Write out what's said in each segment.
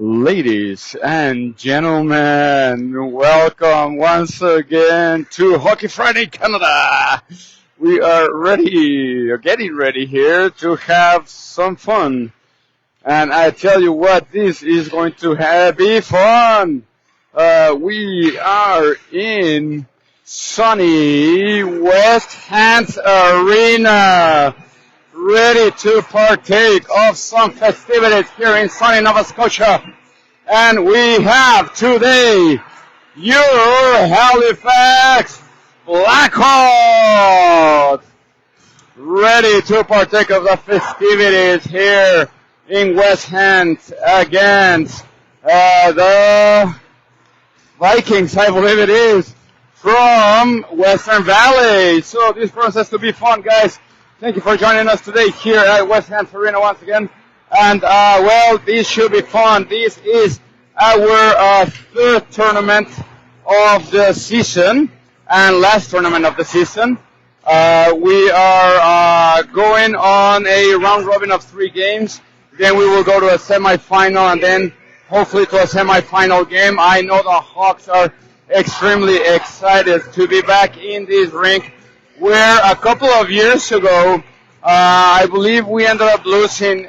Ladies and gentlemen, welcome once again to Hockey Friday Canada. We are ready, or getting ready here to have some fun. And I tell you what, this is going to be fun. We are in sunny West Hants Arena, ready to partake of some festivities here in sunny Nova Scotia. And we have today your Halifax Black Hawks, ready to partake of the festivities here in West Hants against the Vikings, I believe it is, from Western Valley. So this process to be fun, guys. Thank you for joining us today here at West Hants Arena once again. And, well, this should be fun. This is our third tournament of the season and last tournament of the season. We are going on a round robin of 3 games. Then we will go to a semifinal and then hopefully to a semifinal game. I know the Hawks are extremely excited to be back in this rink, where a couple of years ago, I believe we ended up losing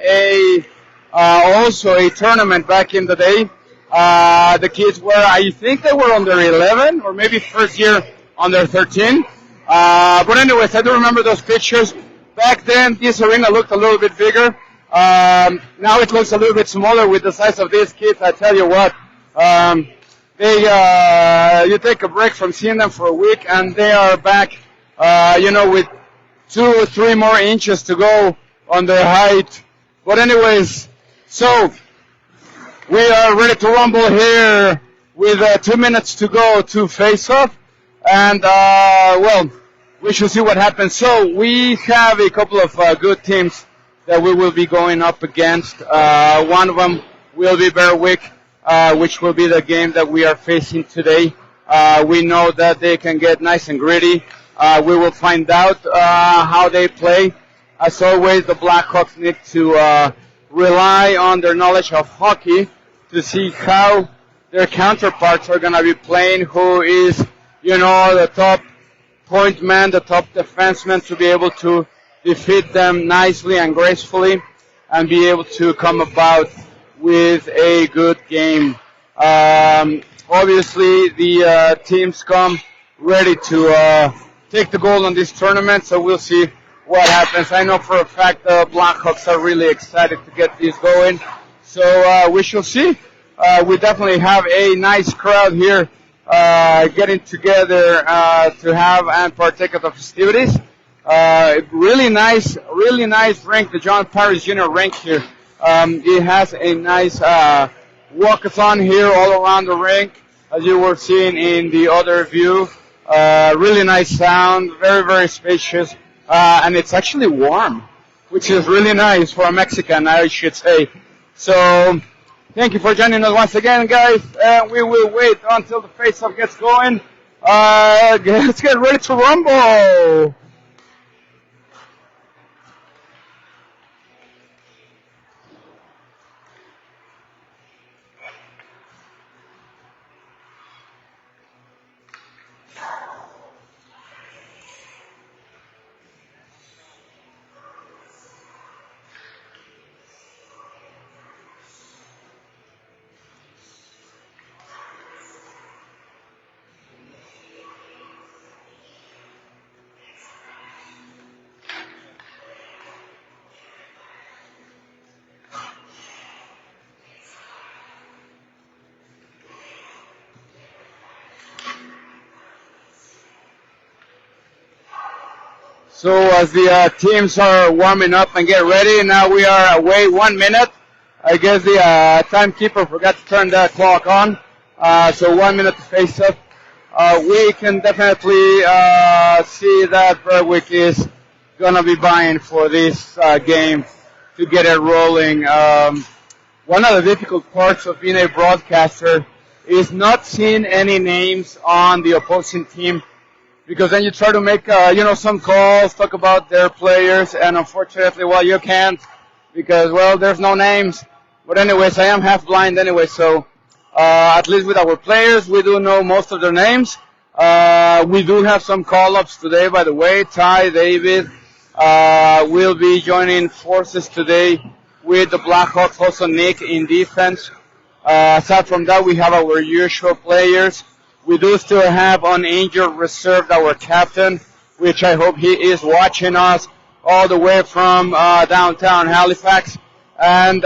also a tournament back in the day. The kids were, I think they were under 11 or maybe first year under 13. But anyways, I do remember those pictures. Back then, this arena looked a little bit bigger. Now it looks a little bit smaller with the size of these kids. I tell you what, you take a break from seeing them for a week and they are back, with 2 or 3 more inches to go on their height. But anyways, so we are ready to rumble here with 2 minutes to go to face off. And, well, we shall see what happens. So we have a couple of good teams that we will be going up against. One of them will be Berwick, which will be the game that we are facing today. We know that they can get nice and gritty. We will find out how they play. As always, the Black Hawks need to rely on their knowledge of hockey to see how their counterparts are going to be playing, who is, the top point man, the top defenseman, to be able to defeat them nicely and gracefully and be able to come about with a good game. Obviously, the teams come ready to take the goal on this tournament, so we'll see what happens. I know for a fact the Black Hawks are really excited to get this going, so we shall see. We definitely have a nice crowd here getting together to have and partake of the festivities. Really nice rink, the John Paris Jr. rink here. It has a nice walkathon here all around the rink, as you were seeing in the other view. Really nice sound, very, very spacious, and it's actually warm, which is really nice for a Mexican, I should say. So, thank you for joining us once again, guys, and we will wait until the face-off gets going. Let's get ready to rumble! So as the teams are warming up and get ready, now we are away 1 minute. I guess the timekeeper forgot to turn that clock on. So 1 minute to face up. We can definitely see that Berwick is going to be buying for this game to get it rolling. One of the difficult parts of being a broadcaster is not seeing any names on the opposing team, because then you try to make, some calls, talk about their players, and unfortunately, well, you can't because, well, there's no names. But anyways, I am half blind anyway, so at least with our players, we do know most of their names. We do have some call-ups today, by the way. Ty, David will be joining forces today with the Black Hawks, also Nick in defense. Aside from that, we have our usual players. We do still have on injured reserve our captain, which I hope he is watching us all the way from downtown Halifax. And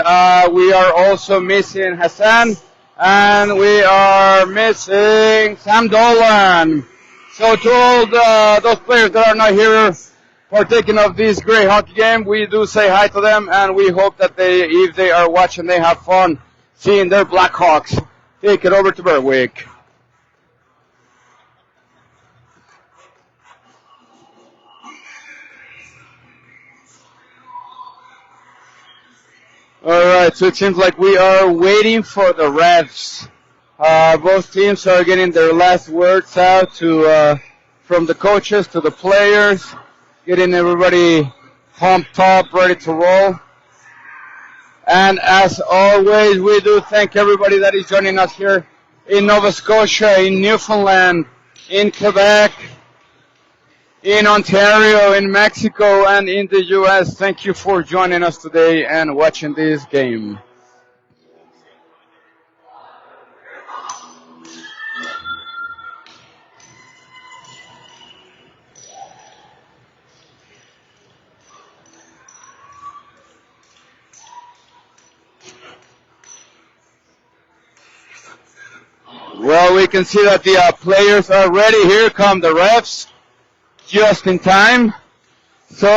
we are also missing Hassan, and we are missing Sam Dolan. So to all those players that are not here partaking of this great hockey game, we do say hi to them, and we hope that if they are watching, they have fun seeing their Black Hawks take it over to Berwick. Alright, so it seems like we are waiting for the refs. Both teams are getting their last words out from the coaches to the players, getting everybody pumped up, ready to roll. And as always, we do thank everybody that is joining us here in Nova Scotia, in Newfoundland, in Quebec, in Ontario, in Mexico, and in the U.S. Thank you for joining us today and watching this game. Well, we can see that the players are ready. Here come the refs, just in time. So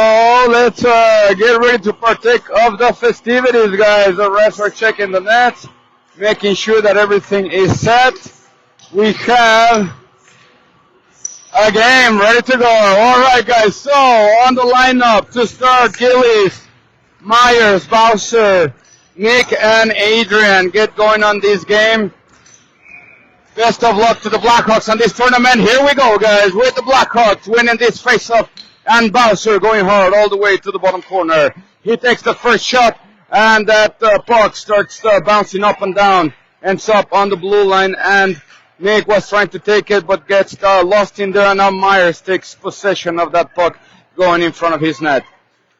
let's get ready to partake of the festivities, guys. The refs are checking the nets, making sure that everything is set. We have a game ready to go. All right, guys. So on the lineup to start, Gillies, Myers, Bowser, Nick, and Adrian get going on this game. Best of luck to the Blackhawks on this tournament. Here we go, guys, with the Blackhawks winning this face-off. And Bowser going hard all the way to the bottom corner. He takes the first shot, and that puck starts bouncing up and down. Ends up on the blue line, and Nick was trying to take it, but gets lost in there, and now Myers takes possession of that puck going in front of his net.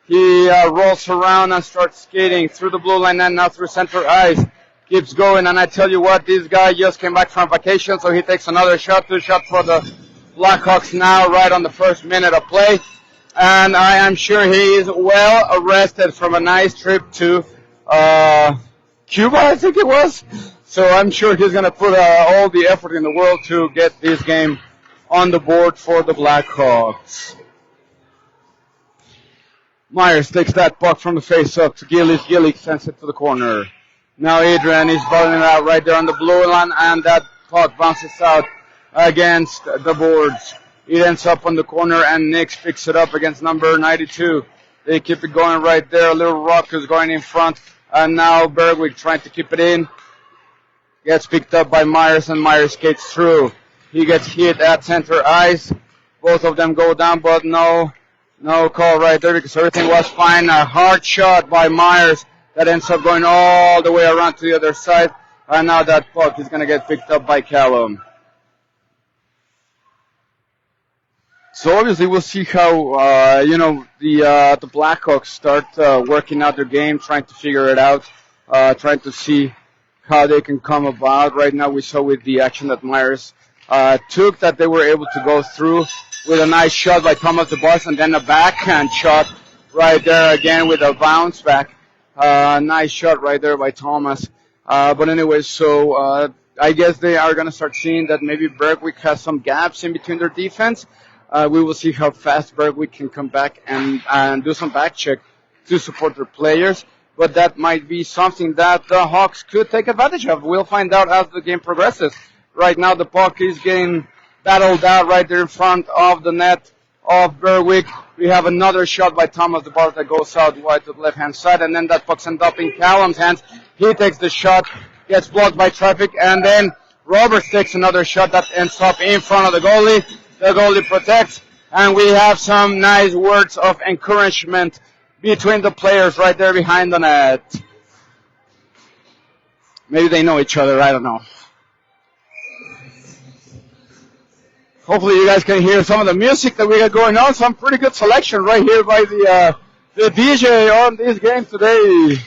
He rolls around and starts skating through the blue line and now through center ice. Keeps going, and I tell you what, this guy just came back from vacation, so he takes another shot, 2 shots for the Blackhawks now, right on the first minute of play. And I am sure he is well rested from a nice trip to Cuba, I think it was. So I'm sure he's going to put all the effort in the world to get this game on the board for the Blackhawks. Myers takes that puck from the face-up to Gillies. Gillies sends it to the corner. Now Adrian is balling it out right there on the blue line, and that puck bounces out against the boards. It ends up on the corner, and Nix picks it up against number 92. They keep it going right there. Little Rock is going in front, and now Berwick trying to keep it in. Gets picked up by Myers, and Myers skates through. He gets hit at center ice. Both of them go down, but no call right there because everything was fine. A hard shot by Myers. That ends up going all the way around to the other side. And now that puck is going to get picked up by Callum. So obviously we'll see how, the Blackhawks start working out their game, trying to figure it out, trying to see how they can come about. Right now we saw with the action that Myers took that they were able to go through with a nice shot by Thomas DeBoss, and then a backhand shot right there again with a bounce back. Nice shot right there by Thomas. But anyway, so I guess they are going to start seeing that maybe Berwick has some gaps in between their defense. We will see how fast Berwick can come back and do some back check to support their players. But that might be something that the Hawks could take advantage of. We'll find out as the game progresses. Right now the puck is getting battled out right there in front of the net of Berwick. We have another shot by Thomas DeBart that goes out wide to the left-hand side, and then that puck ends up in Callum's hands. He takes the shot, gets blocked by traffic, and then Roberts takes another shot that ends up in front of the goalie. The goalie protects, and we have some nice words of encouragement between the players right there behind the net. Maybe they know each other. I don't know. Hopefully you guys can hear some of the music that we got going on. Some pretty good selection right here by the DJ on this game today.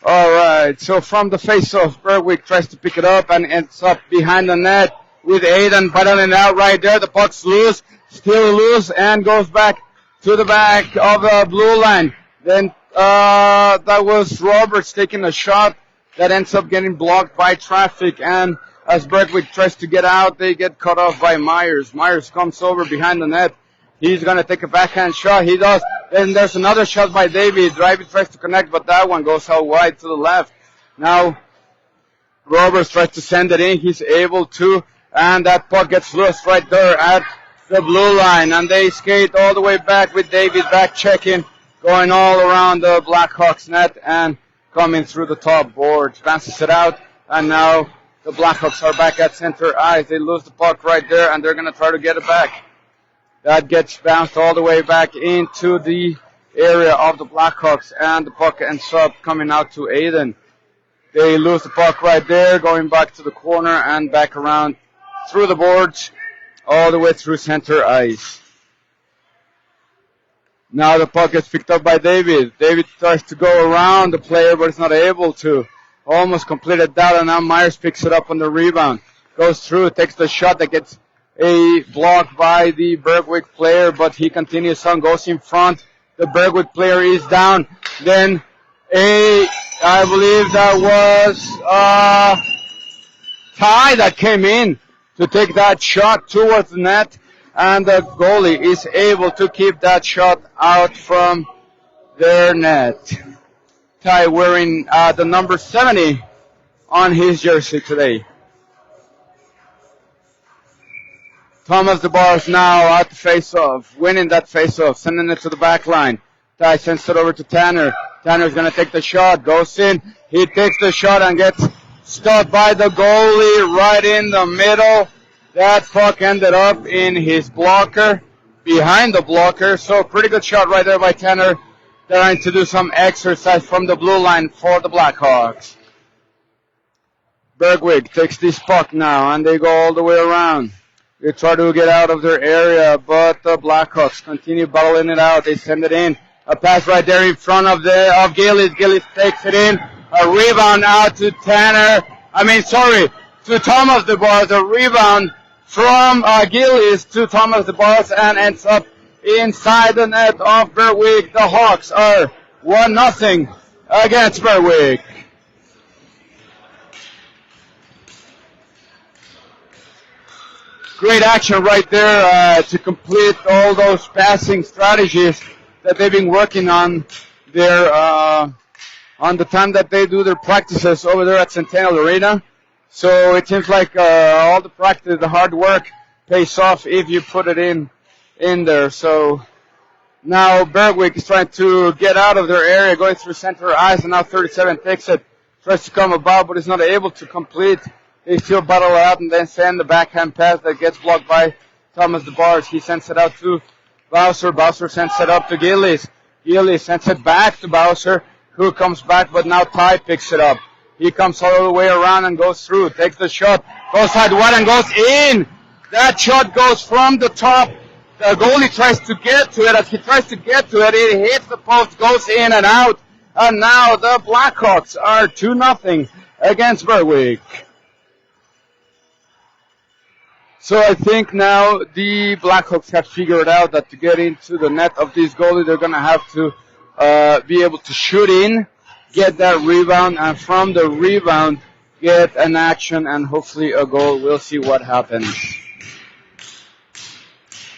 All right, so from the face-off, Berwick tries to pick it up and ends up behind the net with Aiden battling out right there. The puck's loose, still loose, and goes back to the back of the blue line. Then that was Roberts taking a shot that ends up getting blocked by traffic, and as Berwick tries to get out, they get cut off by Myers. Myers comes over behind the net. He's going to take a backhand shot. He does. Then there's another shot by David. David tries to connect, but that one goes out wide to the left. Now, Roberts tries to send it in. He's able to, and that puck gets loose right there at the blue line. And they skate all the way back with David back checking, going all around the Black Hawks net and coming through the top boards. Bounces it out, and now the Blackhawks are back at center ice. They lose the puck right there, and they're going to try to get it back. That gets bounced all the way back into the area of the Blackhawks, and the puck ends up coming out to Aiden. They lose the puck right there, going back to the corner and back around through the boards, all the way through center ice. Now the puck gets picked up by David. David tries to go around the player, but is not able to. Almost completed that, and now Myers picks it up on the rebound. Goes through, takes the shot that gets a block by the Berwick player, but he continues on, goes in front. The Berwick player is down. Then I believe that was Ty that came in to take that shot towards the net, and the goalie is able to keep that shot out from their net. Ty wearing the number 70 on his jersey today. Thomas DeBars now at the face-off, winning that face-off, sending it to the back line. Ty sends it over to Tanner. Tanner's going to take the shot, goes in. He takes the shot and gets stopped by the goalie right in the middle. That puck ended up in his blocker, behind the blocker. So pretty good shot right there by Tanner. Trying to do some exercise from the blue line for the Blackhawks. Berwick takes this puck now, and they go all the way around. They try to get out of their area, but the Blackhawks continue battling it out. They send it in. A pass right there in front of Gillis. Gillis takes it in. A rebound out to to Thomas DeBars. A rebound from Gillis to Thomas DeBars and ends up inside the net of Berwick. The Hawks are 1-0 against Berwick. Great action right there to complete all those passing strategies that they've been working on their on the time that they do their practices over there at Centennial Arena. So it seems like all the practice, the hard work pays off if you put it in there. So now Berwick is trying to get out of their area, going through center ice, and now 37 takes it, tries to come about, but is not able to complete. They still battle out and then send the backhand pass that gets blocked by Thomas DeBars. He sends it out to Bowser. Bowser sends it up to Gillis. Gillis sends it back to Bowser, who comes back, but now Ty picks it up. He comes all the way around and goes through, takes the shot, goes side wide and goes in. That shot goes from the top. The goalie tries to get to it. As he tries to get to it, it hits the post, goes in and out. And now the Blackhawks are 2-0 against Berwick. So I think now the Blackhawks have figured out that to get into the net of this goalie, they're going to have to be able to shoot in, get that rebound, and from the rebound, get an action and hopefully a goal. We'll see what happens.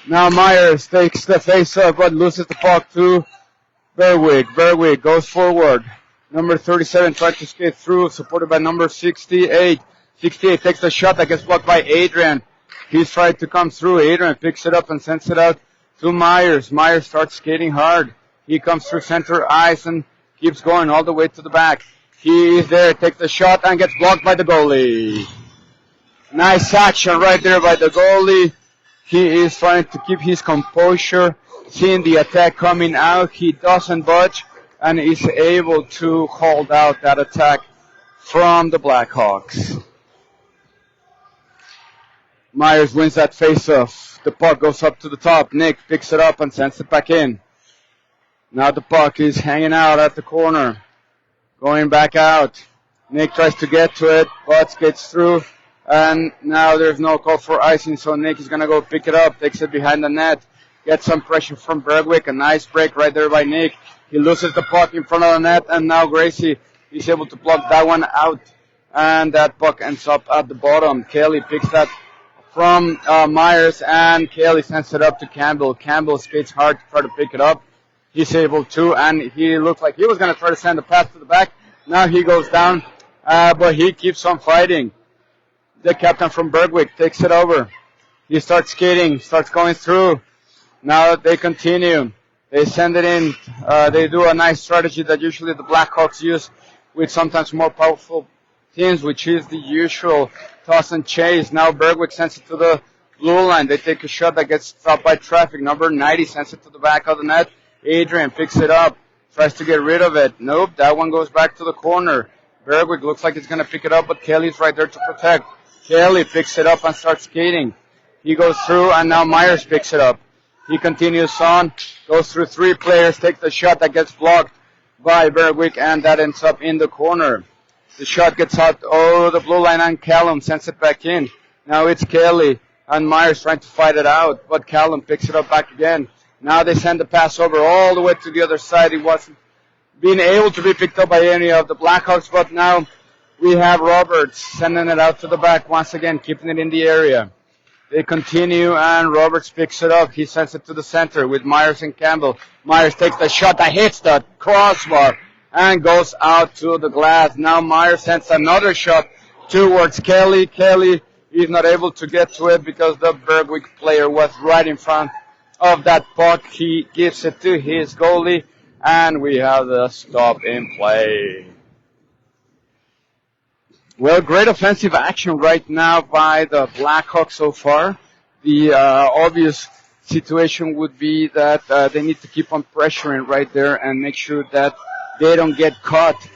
Now Myers takes the face-off but loses the puck to Berwick. Berwick goes forward. Number 37 tries to skate through, supported by number 68. 68 takes the shot that gets blocked by Adrian. He's tried to come through. Adrian picks it up and sends it out to Myers. Myers starts skating hard. He comes through center ice and keeps going all the way to the back. He is there, takes the shot and gets blocked by the goalie. Nice action right there by the goalie. He is trying to keep his composure, seeing the attack coming out. He doesn't budge and is able to hold out that attack from the Black Hawks. Myers wins that face-off. The puck goes up to the top. Nick picks it up and sends it back in. Now the puck is hanging out at the corner. Going back out. Nick tries to get to it, but gets through. And now there's no call for icing, so Nick is going to go pick it up. Takes it behind the net. Gets some pressure from Berwick. A nice break right there by Nick. He loses the puck in front of the net, and now Gracie is able to block that one out. And that puck ends up at the bottom. Kelly picks that from Myers, and Kelly sends it up to Campbell. Campbell skates hard to try to pick it up. He's able to, and he looked like he was going to try to send a pass to the back. Now he goes down, but he keeps on fighting. The captain from Berwick takes it over. He starts skating, starts going through. Now they continue. They send it in. They do a nice strategy that usually the Blackhawks use with sometimes more powerful teams, which is the usual toss and chase. Now Berwick sends it to the blue line. They take a shot that gets stopped by traffic. Number 90 sends it to the back of the net. Adrian picks it up, tries to get rid of it. Nope, that one goes back to the corner. Berwick looks like he's going to pick it up, but Kelly's right there to protect. Kelly picks it up and starts skating. He goes through, and now Myers picks it up. He continues on, goes through three players, takes the shot that gets blocked by Berwick, and that ends up in the corner. The shot gets out over the blue line, and Callum sends it back in. Now it's Kelly and Myers trying to fight it out, but Callum picks it up back again. Now they send the pass over all the way to the other side. It wasn't being able to be picked up by any of the Blackhawks, but now we have Roberts sending it out to the back once again, keeping it in the area. They continue, and Roberts picks it up. He sends it to the center with Myers and Campbell. Myers takes the shot that hits the crossbar and goes out to the glass. Now Myers sends another shot towards Kelly. Kelly is not able to get to it because the Berwick player was right in front of that puck. He gives it to his goalie, and we have the stop in play. Well, great offensive action right now by the Blackhawks so far. The obvious situation would be that they need to keep on pressuring right there and make sure that they don't get caught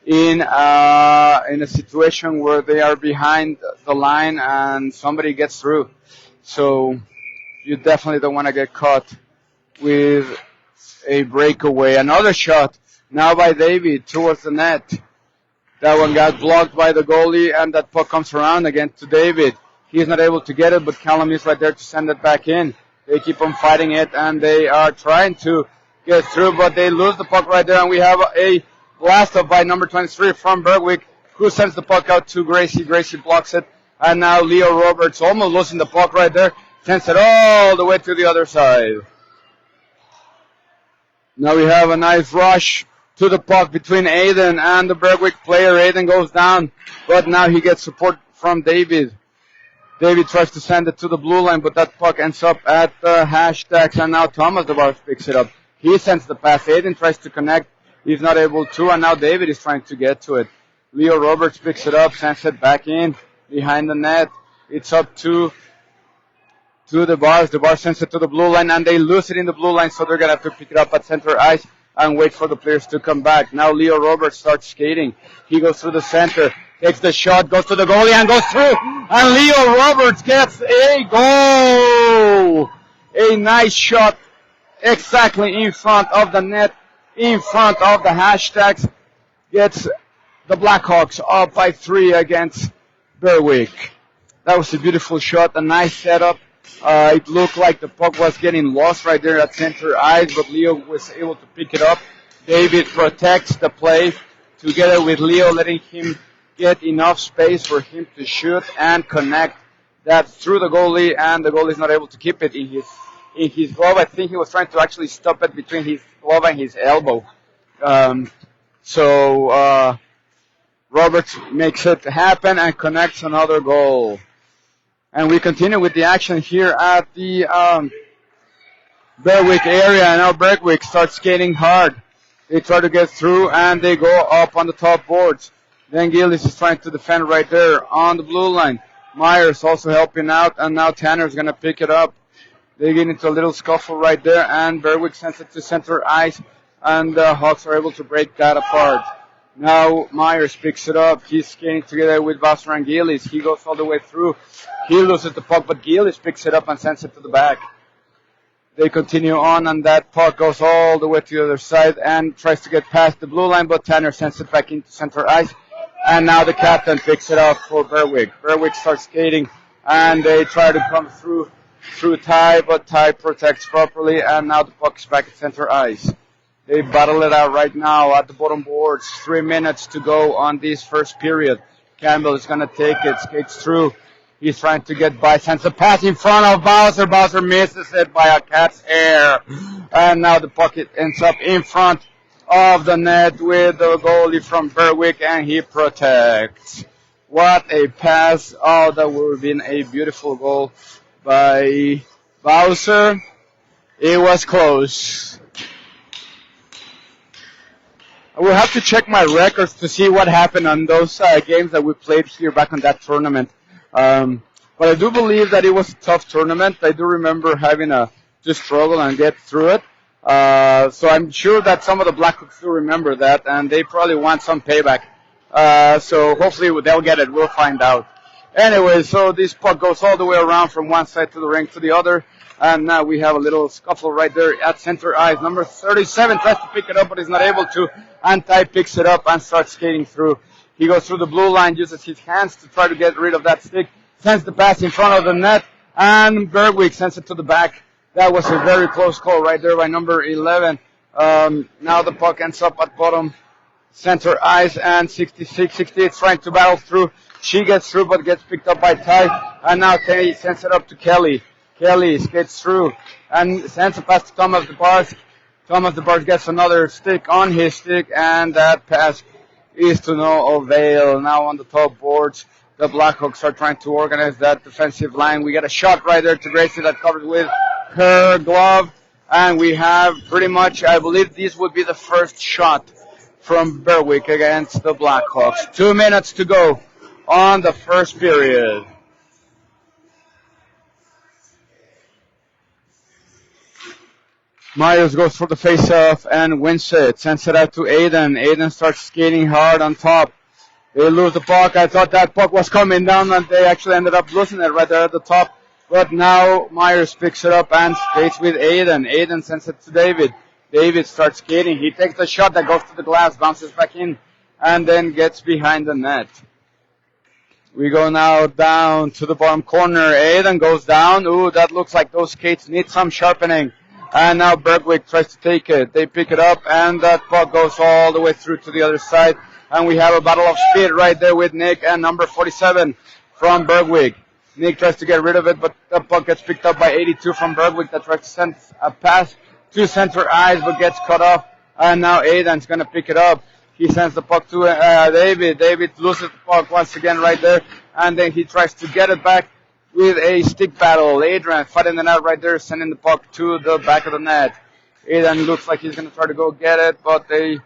in a situation where they are behind the line and somebody gets through. So you definitely don't want to get caught with a breakaway. Another shot now by David towards the net. That one got blocked by the goalie, and that puck comes around again to David. He's not able to get it, but Callum is right there to send it back in. They keep on fighting it, and they are trying to get through, but they lose the puck right there, and we have a blast-off by number 23 from Berwick, who sends the puck out to Gracie. Gracie blocks it, and now Leo Roberts, almost losing the puck right there, sends it all the way to the other side. Now we have a nice rush to the puck between Aiden and the Berwick player. Aiden goes down, but now he gets support from David. David tries to send it to the blue line, but that puck ends up at the hashtags, and now Thomas DeBarge picks it up. He sends the pass. Aiden tries to connect. He's not able to, and now David is trying to get to it. Leo Roberts picks it up, sends it back in behind the net. It's up to DeBarge. DeBarge sends it to the blue line, and they lose it in the blue line, so they're going to have to pick it up at center ice and wait for the players to come back. Now Leo Roberts starts skating. He goes through the center, takes the shot, goes to the goalie, and goes through. And Leo Roberts gets a goal. A nice shot exactly in front of the net, in front of the hashtags. Gets the Blackhawks up by 3 against Berwick. That was a beautiful shot, a nice setup. It looked like the puck was getting lost right there at center ice, but Leo was able to pick it up. David protects the play together with Leo, letting him get enough space for him to shoot and connect that through the goalie, and the goalie is not able to keep it in his glove. I think he was trying to actually stop it between his glove and his elbow. So Roberts makes it happen and connects another goal. And we continue with the action here at the Berwick area. Now Berwick starts skating hard. They try to get through, and they go up on the top boards. Then Gillis is trying to defend right there on the blue line. Myers also helping out, and now Tanner's going to pick it up. They get into a little scuffle right there, and Berwick sends it to center ice, and the Hawks are able to break that apart. Now Myers picks it up. He's skating together with Bowser and Gillis. He goes all the way through. He loses the puck, but Gillis picks it up and sends it to the back. They continue on, and that puck goes all the way to the other side and tries to get past the blue line, but Tanner sends it back into center ice. And now the captain picks it up for Berwick. Berwick starts skating, and they try to come through Ty, but Ty protects properly, and now the puck is back at center ice. They battle it out right now at the bottom boards. 3 minutes to go on this first period. Campbell is going to take it, skates through. He's trying to get by, sends a pass in front of Bowser. Bowser misses it by a cat's hair. And now the puck ends up in front of the net with the goalie from Berwick, and he protects. What a pass. Oh, that would have been a beautiful goal by Bowser. It was close. I will have to check my records to see what happened on those games that we played here back on that tournament. But I do believe that it was a tough tournament. I do remember having to struggle and get through it. So I'm sure that some of the Black Hawks do remember that, and they probably want some payback. So hopefully they'll get it. We'll find out. Anyway, so this puck goes all the way around from one side to the rink to the other. And now we have a little scuffle right there at center ice. Number 37 tries to pick it up, but he's not able to. And Ty picks it up and starts skating through. He goes through the blue line, uses his hands to try to get rid of that stick. Sends the pass in front of the net. And Berwick sends it to the back. That was a very close call right there by number 11. Now the puck ends up at bottom center ice, and 68 trying to battle through. She gets through, but gets picked up by Ty. And now Tay sends it up to Kelly. Kelly skates through and sends a pass to Thomas DeBarge. Thomas DeBarge gets another stick on his stick, and that pass is to no avail. Now on the top boards, the Blackhawks are trying to organize that defensive line. We get a shot right there to Gracie that covers with her glove, and we have pretty much, I believe this would be the first shot from Berwick against the Blackhawks. 2 minutes to go on the first period. Myers goes for the face-off and wins it. Sends it out to Aiden. Aiden starts skating hard on top. They lose the puck. I thought that puck was coming down, and they actually ended up losing it right there at the top. But now Myers picks it up and skates with Aiden. Aiden sends it to David. David starts skating. He takes the shot that goes to the glass, bounces back in, and then gets behind the net. We go now down to the bottom corner. Aiden goes down. Ooh, that looks like those skates need some sharpening. And now Berwick tries to take it. They pick it up, and that puck goes all the way through to the other side. And we have a battle of speed right there with Nick and number 47 from Berwick. Nick tries to get rid of it, but the puck gets picked up by 82 from Berwick that tries to send a pass to center ice, but gets cut off. And now Aiden's going to pick it up. He sends the puck to David. David loses the puck once again right there, and then he tries to get it back with a stick battle. Adrian fighting it out right there, sending the puck to the back of the net. Adrian looks like he's going to try to go get it, but they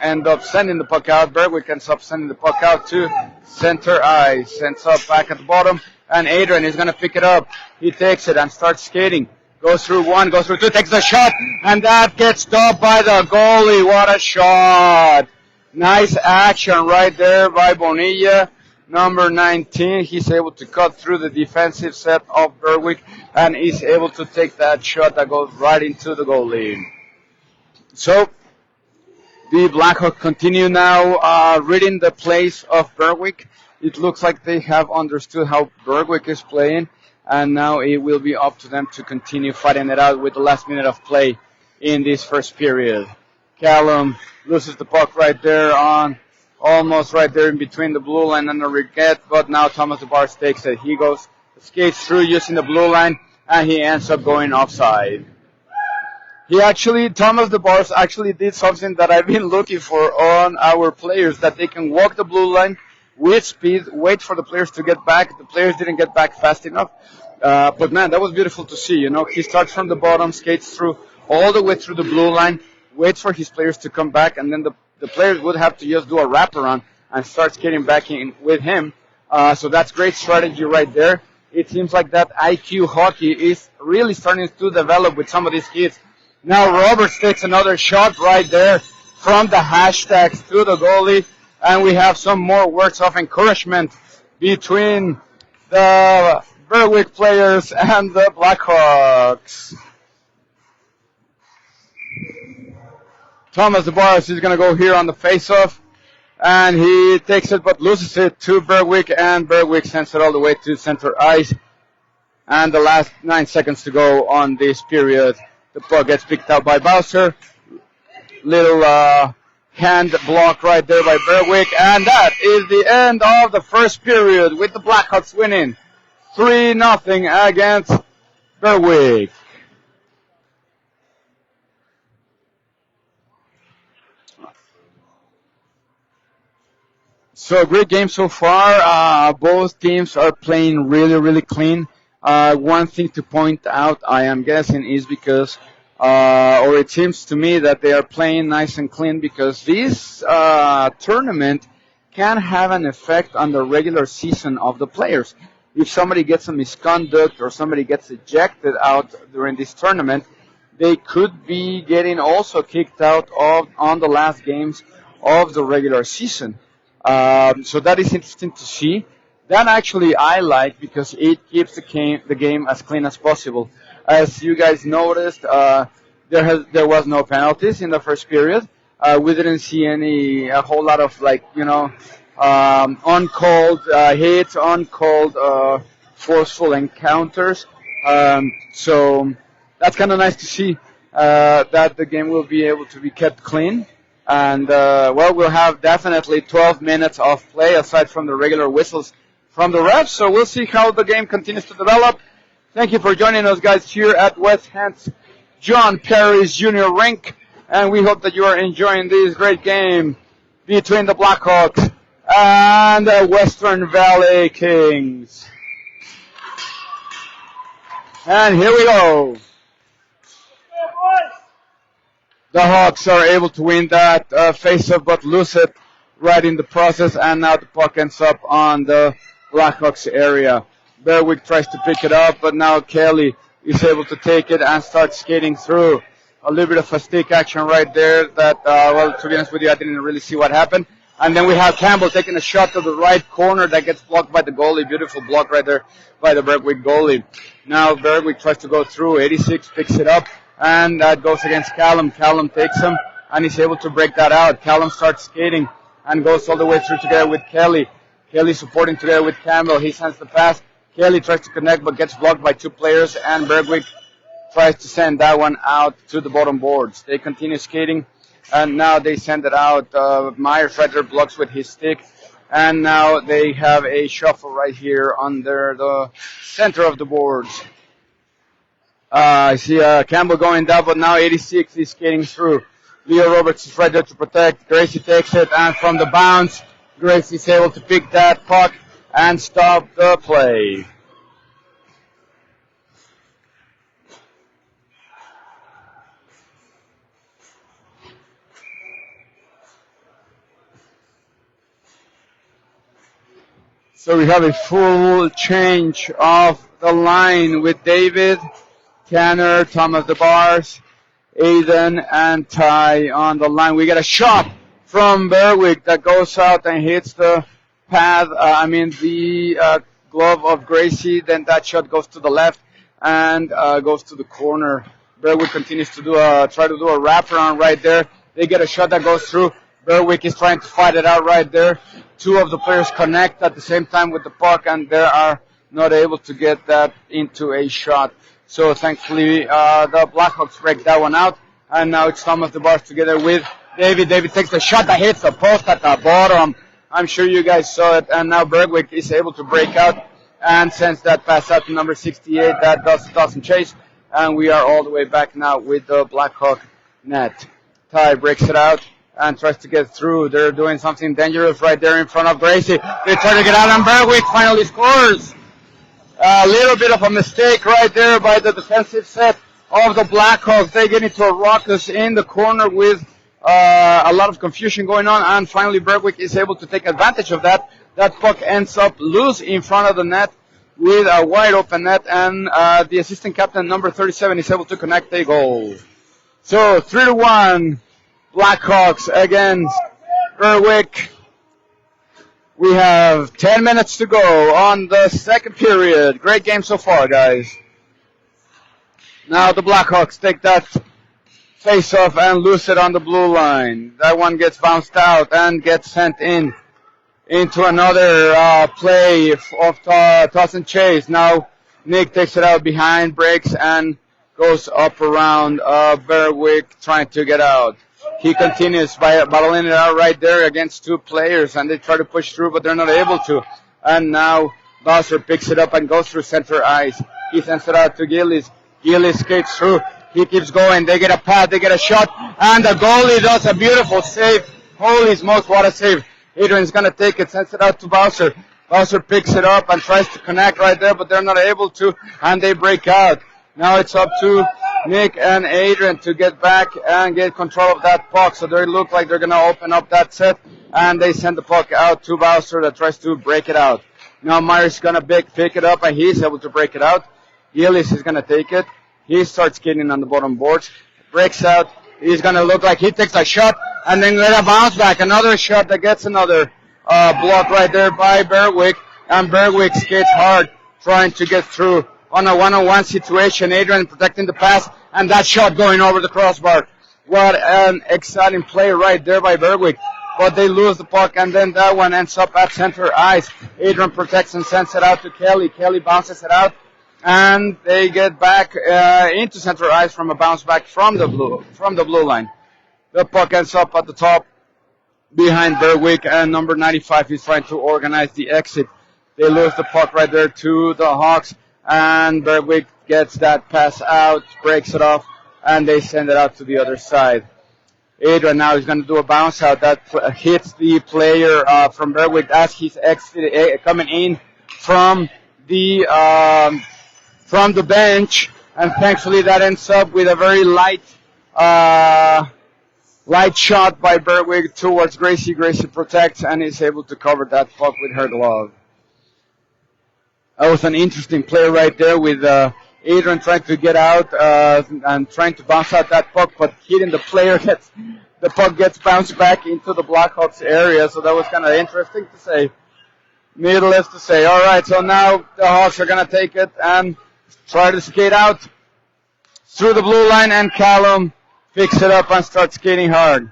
end up sending the puck out. Berwick ends up sending the puck out to center ice. Sends up back at the bottom, and Adrian is going to pick it up. He takes it and starts skating. Goes through one, goes through two, takes the shot, and that gets stopped by the goalie. What a shot. Nice action right there by Bonilla. Number 19, he's able to cut through the defensive set of Berwick, and he's able to take that shot that goes right into the goalie. So, the Blackhawks continue now reading the plays of Berwick. It looks like they have understood how Berwick is playing, and now it will be up to them to continue fighting it out with the last minute of play in this first period. Callum loses the puck right there on almost right there in between the blue line and the ricket, but now Thomas DeBarge takes it. He skates through using the blue line, and he ends up going offside. Thomas DeBarge actually did something that I've been looking for on our players, that they can walk the blue line with speed, wait for the players to get back. The players didn't get back fast enough, but man, that was beautiful to see. You know, he starts from the bottom, skates through all the way through the blue line, waits for his players to come back, and then the players would have to just do a wraparound and start skating back in with him. So that's great strategy right there. It seems like that IQ hockey is really starting to develop with some of these kids. Now Roberts takes another shot right there from the hashtags to the goalie, and we have some more words of encouragement between the Berwick players and the Black Hawks. Thomas DeBarris is going to go here on the face-off, and he takes it but loses it to Berwick, and Berwick sends it all the way to center ice. And the last 9 seconds to go on this period. The puck gets picked up by Bowser. Little hand block right there by Berwick, and that is the end of the first period with the Blackhawks winning 3-0 against Berwick. So great game so far. Both teams are playing really, really clean. One thing to point out, I am guessing, is because, or it seems to me that they are playing nice and clean because this tournament can have an effect on the regular season of the players. If somebody gets a misconduct or somebody gets ejected out during this tournament, they could be getting also kicked out on the last games of the regular season. So that is interesting to see. That actually I like because it keeps the game as clean as possible. As you guys noticed, there was no penalties in the first period. We didn't see a whole lot of uncalled hits, uncalled forceful encounters. So that's kind of nice to see that the game will be able to be kept clean. And we'll have definitely 12 minutes of play aside from the regular whistles from the refs, so we'll see how the game continues to develop. Thank you for joining us, guys, here at West Hants John Perry's Junior Rink, and we hope that you are enjoying this great game between the Blackhawks and the Western Valley Kings. And here we go. The Hawks are able to win that face-off, but lose it right in the process, and now the puck ends up on the Blackhawks area. Berwick tries to pick it up, but now Kelly is able to take it and start skating through. A little bit of a stick action right there that, to be honest with you, I didn't really see what happened. And then we have Campbell taking a shot to the right corner that gets blocked by the goalie. Beautiful block right there by the Berwick goalie. Now Berwick tries to go through. 86 picks it up, and that goes against Callum. Callum takes him, and he's able to break that out. Callum starts skating and goes all the way through together with Kelly. Kelly supporting together with Campbell. He sends the pass. Kelly tries to connect but gets blocked by two players, and Berwick tries to send that one out to the bottom boards. They continue skating, and now they send it out. Myers right there blocks with his stick, and now they have a shuffle right here under the center of the boards. I see Campbell going down, but now 86 is skating through. Leo Roberts is right there to protect. Gracie takes it, and from the bounce, Gracie is able to pick that puck and stop the play. So we have a full change of the line with David, Tanner, Thomas DeBars, Aiden, and Ty on the line. We get a shot from Berwick that goes out and hits the pad, the glove of Gracie. Then that shot goes to the left and goes to the corner. Berwick continues to try to do a wraparound right there. They get a shot that goes through. Berwick is trying to fight it out right there. Two of the players connect at the same time with the puck, and they are not able to get that into a shot. So thankfully, the Blackhawks break that one out, and now it's Thomas DeBars together with David. David takes the shot that hits the post at the bottom. I'm sure you guys saw it, and now Berwick is able to break out and sends that pass out to number 68. That doesn't chase, and we are all the way back now with the Blackhawk net. Ty breaks it out and tries to get through. They're doing something dangerous right there in front of Gracie. They try to get out, and Berwick finally scores. A little bit of a mistake right there by the defensive set of the Blackhawks. They get into a ruckus in the corner with a lot of confusion going on, and finally Berwick is able to take advantage of that. That puck ends up loose in front of the net with a wide open net, and the assistant captain, number 37, is able to connect a goal. So 3-1, Blackhawks against Berwick. We have 10 minutes to go on the second period. Great game so far, guys. Now the Blackhawks take that face-off and lose it on the blue line. That one gets bounced out and gets sent into another play of toss and chase. Now Nick takes it out behind, breaks, and goes up around Berwick trying to get out. He continues by battling it out right there against two players, and they try to push through, but they're not able to. And now Bowser picks it up and goes through center ice. He sends it out to Gillies. Gillies skates through. He keeps going. They get a pass. They get a shot. And the goalie does a beautiful save. Holy smokes, what a save. Adrian's going to take it, sends it out to Bowser. Bowser picks it up and tries to connect right there, but they're not able to, and they break out. Now it's up to Nick and Adrian to get back and get control of that puck. So they look like they're going to open up that set, and they send the puck out to Bowser that tries to break it out. Now Myers is going to pick it up, and he's able to break it out. Gillis is going to take it. He starts skating on the bottom boards, breaks out. He's going to look like he takes a shot, and then let a bounce back. Another shot that gets another block right there by Berwick, and Berwick skates hard trying to get through on a one-on-one situation. Adrian protecting the pass, and that shot going over the crossbar. What an exciting play right there by Berwick. But they lose the puck, and then that one ends up at center ice. Adrian protects and sends it out to Kelly. Kelly bounces it out, and they get back into center ice from a bounce back from the blue line. The puck ends up at the top behind Berwick, and number 95 is trying to organize the exit. They lose the puck right there to the Hawks, and Berwick gets that pass out, breaks it off, and they send it out to the other side. Adrian now is going to do a bounce out that hits the player from Berwick as he's coming in from the bench, and thankfully that ends up with a very light shot by Berwick towards Gracie. Gracie protects and is able to cover that puck with her glove. That was an interesting play right there with Adrian trying to get out and trying to bounce out that puck, but hitting the player, the puck gets bounced back into the Blackhawks area, so that was kind of interesting to say. Needless to say. All right, so now the Hawks are going to take it and try to skate out through the blue line, and Callum picks it up and starts skating hard.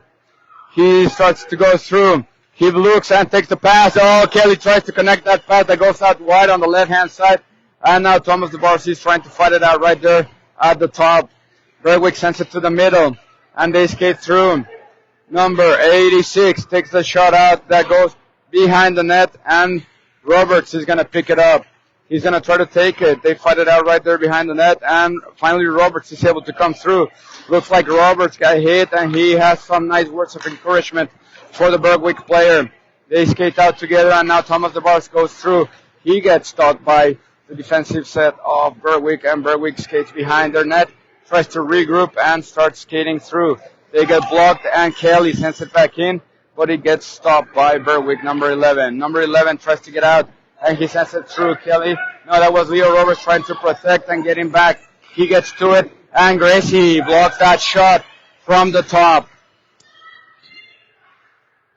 He starts to go through. He looks and takes the pass. Oh, Kelly tries to connect that pass that goes out wide on the left-hand side. And now Thomas DeBarcy is trying to fight it out right there at the top. Berwick sends it to the middle, and they skate through. Number 86 takes the shot out that goes behind the net, and Roberts is going to pick it up. He's going to try to take it. They fight it out right there behind the net, and finally Roberts is able to come through. Looks like Roberts got hit, and he has some nice words of encouragement for the Berwick player. They skate out together, and now Thomas DeBarcy goes through. He gets stopped by the defensive set of Berwick, and Berwick skates behind their net, tries to regroup and starts skating through. They get blocked, and Kelly sends it back in, but he gets stopped by Berwick, number 11. Number 11 tries to get out, and he sends it through Kelly. No, that was Leo Roberts trying to protect and get him back. He gets to it, and Gracie blocks that shot from the top.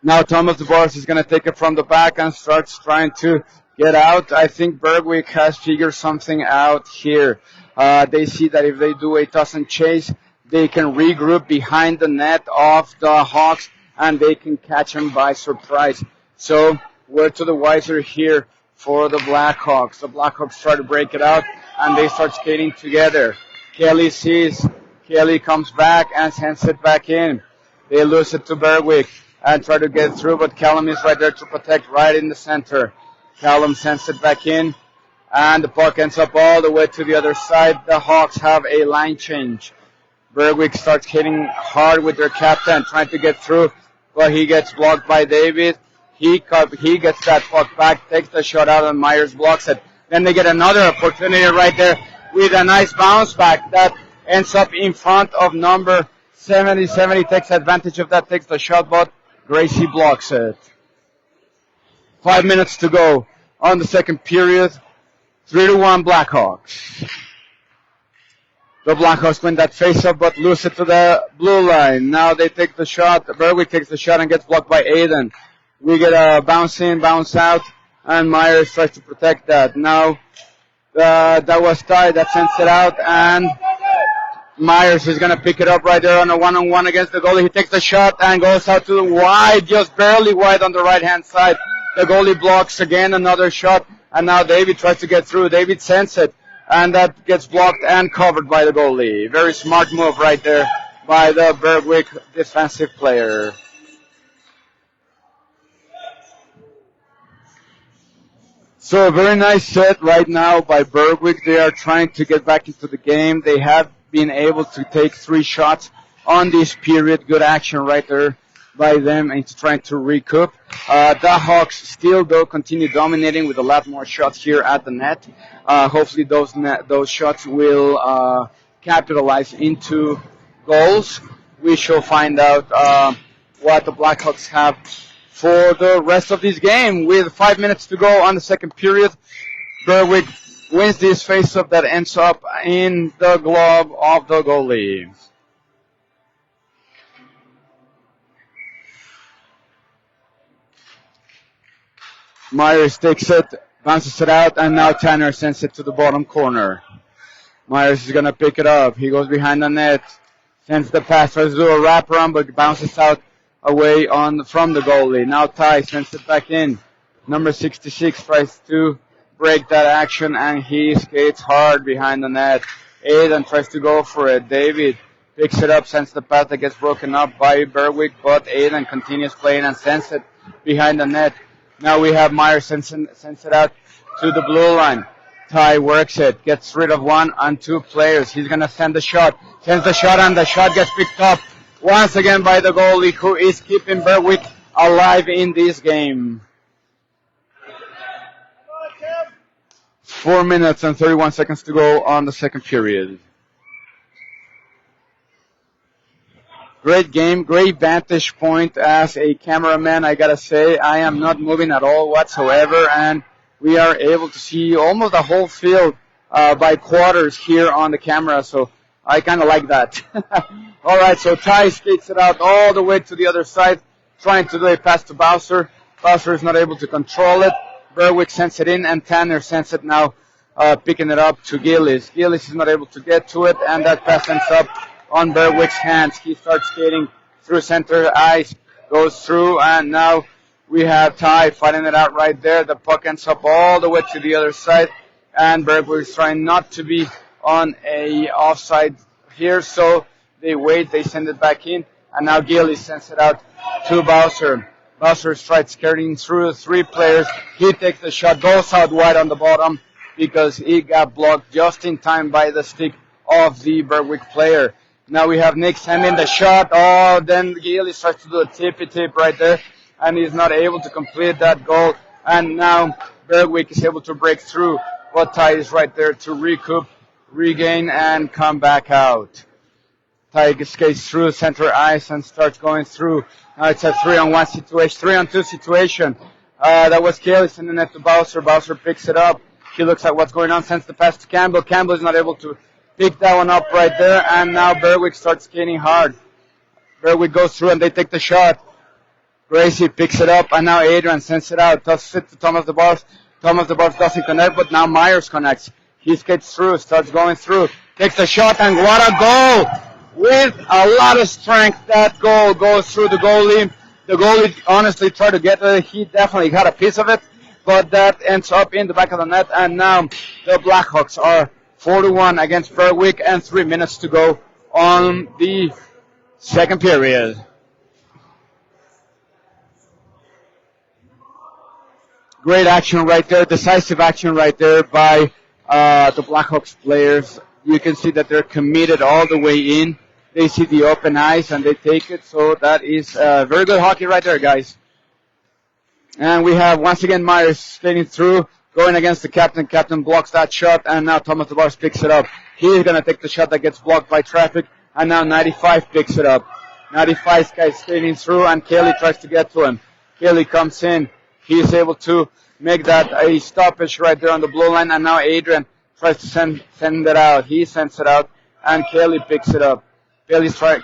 Now Thomas DeBarcy is going to take it from the back and starts trying to get out. I think Berwick has figured something out here. They see that if they do a toss and chase, they can regroup behind the net of the Hawks, and they can catch them by surprise. So we're to the wiser here for the Blackhawks. The Blackhawks try to break it out, and they start skating together. Kelly sees. Kelly comes back and sends it back in. They lose it to Berwick and try to get through, but Callum is right there to protect right in the center. Callum sends it back in, and the puck ends up all the way to the other side. The Hawks have a line change. Berwick starts hitting hard with their captain, trying to get through, but he gets blocked by David. He gets that puck back, takes the shot out, and Myers blocks it. Then they get another opportunity right there with a nice bounce back that ends up in front of number 70. 70 takes advantage of that, takes the shot, but Gracie blocks it. 5 minutes to go on the second period. 3-1 Blackhawks. The Blackhawks win that face-off, but lose it to the blue line. Now they take the shot. Berwick takes the shot and gets blocked by Aiden. We get a bounce in, bounce out, and Myers tries to protect that. Now, that was Ty that sends it out, and Myers is going to pick it up right there on a one-on-one against the goalie. He takes the shot and goes out to the wide, just barely wide on the right-hand side. The goalie blocks again, another shot, and now David tries to get through. David sends it, and that gets blocked and covered by the goalie. Very smart move right there by the Berwick defensive player. So a very nice set right now by Berwick. They are trying to get back into the game. They have been able to take 3 shots on this period. Good action right there by them and trying to recoup. The Hawks still, though, continue dominating with a lot more shots here at the net. Hopefully those shots will capitalize into goals. We shall find out what the Blackhawks have for the rest of this game. With 5 minutes to go on the second period, Berwick wins this face-off that ends up in the glove of the goalie. Myers takes it, bounces it out, and now Tanner sends it to the bottom corner. Myers is going to pick it up. He goes behind the net, sends the pass, tries to do a wraparound, but bounces out away from the goalie. Now Ty sends it back in. Number 66 tries to break that action, and he skates hard behind the net. Aiden tries to go for it. David picks it up, sends the pass that gets broken up by Berwick, but Aiden continues playing and sends it behind the net. Now we have Myers sends it out to the blue line. Ty works it, gets rid of 1 and 2 players. He's going to send the shot. Sends the shot, and the shot gets picked up once again by the goalie, who is keeping Berwick alive in this game. 4 minutes and 31 seconds to go on the second period. Great game, great vantage point as a cameraman. I gotta say, I am not moving at all whatsoever, and we are able to see almost the whole field by quarters here on the camera, so I kind of like that. All right, so Ty skates it out all the way to the other side, trying to do a pass to Bowser. Bowser is not able to control it. Berwick sends it in, and Tanner sends it now, picking it up to Gillis. Gillis is not able to get to it, and that pass ends up on Berwick's hands. He starts skating through center ice, goes through, and now we have Ty fighting it out right there. The puck ends up all the way to the other side, and Berwick is trying not to be on a offside here, so they wait, they send it back in, and now Gillis sends it out to Bowser. Bowser tries skirting through 3 players. He takes the shot, goes out wide on the bottom because he got blocked just in time by the stick of the Berwick player. Now we have Nick sending the shot. Oh, then Gillis tries to do a tippy-tip right there, and he's not able to complete that goal. And now Berwick is able to break through, but Ty is right there to recoup, regain, and come back out. Ty skates through center ice and starts going through. Now it's a 3-on-1 situation, 3-on-2 situation. That was Kelly sending it to Bowser. Bowser picks it up. He looks at what's going on, sends the pass to Campbell. Campbell is not able to pick that one up right there, and now Berwick starts skating hard. Berwick goes through, and they take the shot. Gracie picks it up, and now Adrian sends it out. Tosses it to Thomas DeBarth. Thomas DeBarth doesn't connect, but now Myers connects. He skates through, starts going through, takes the shot, and what a goal! With a lot of strength, that goal goes through the goalie. The goalie honestly tried to get it. He definitely got a piece of it, but that ends up in the back of the net, and now the Blackhawks are 4-1 against Berwick, and 3 minutes to go on the second period. Great action right there, decisive action right there by the Blackhawks players. You can see that they're committed all the way in. They see the open ice and they take it, so that is very good hockey right there, guys. And we have once again Myers skating through, going against the captain. Captain blocks that shot, and now Thomas DeBarth picks it up. He's going to take the shot that gets blocked by traffic, and now 95 picks it up. 95 guys skating through, and Kelly tries to get to him. Kelly comes in. He's able to make that a stoppage right there on the blue line, and now Adrian tries to send it out. He sends it out, and Kelly picks it up. Kelly's trying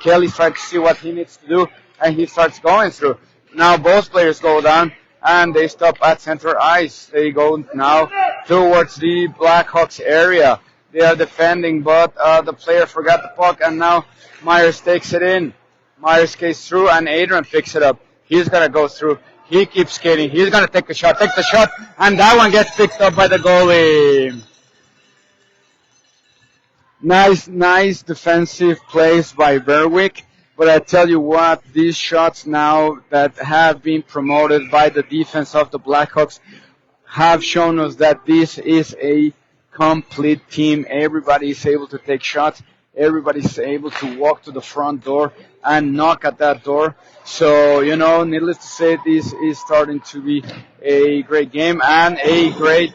to see what he needs to do, and he starts going through. Now both players go down, and they stop at center ice. They go now towards the Black Hawks area. They are defending, but the player forgot the puck, and now Myers takes it in. Myers skates through, and Adrian picks it up. He's going to go through. He keeps skating. He's going to take the shot, and that one gets picked up by the goalie. Nice defensive plays by Berwick. But I tell you what, these shots now that have been promoted by the defense of the Blackhawks have shown us that this is a complete team. Everybody is able to take shots. Everybody is able to walk to the front door and knock at that door. So, needless to say, this is starting to be a great game and a great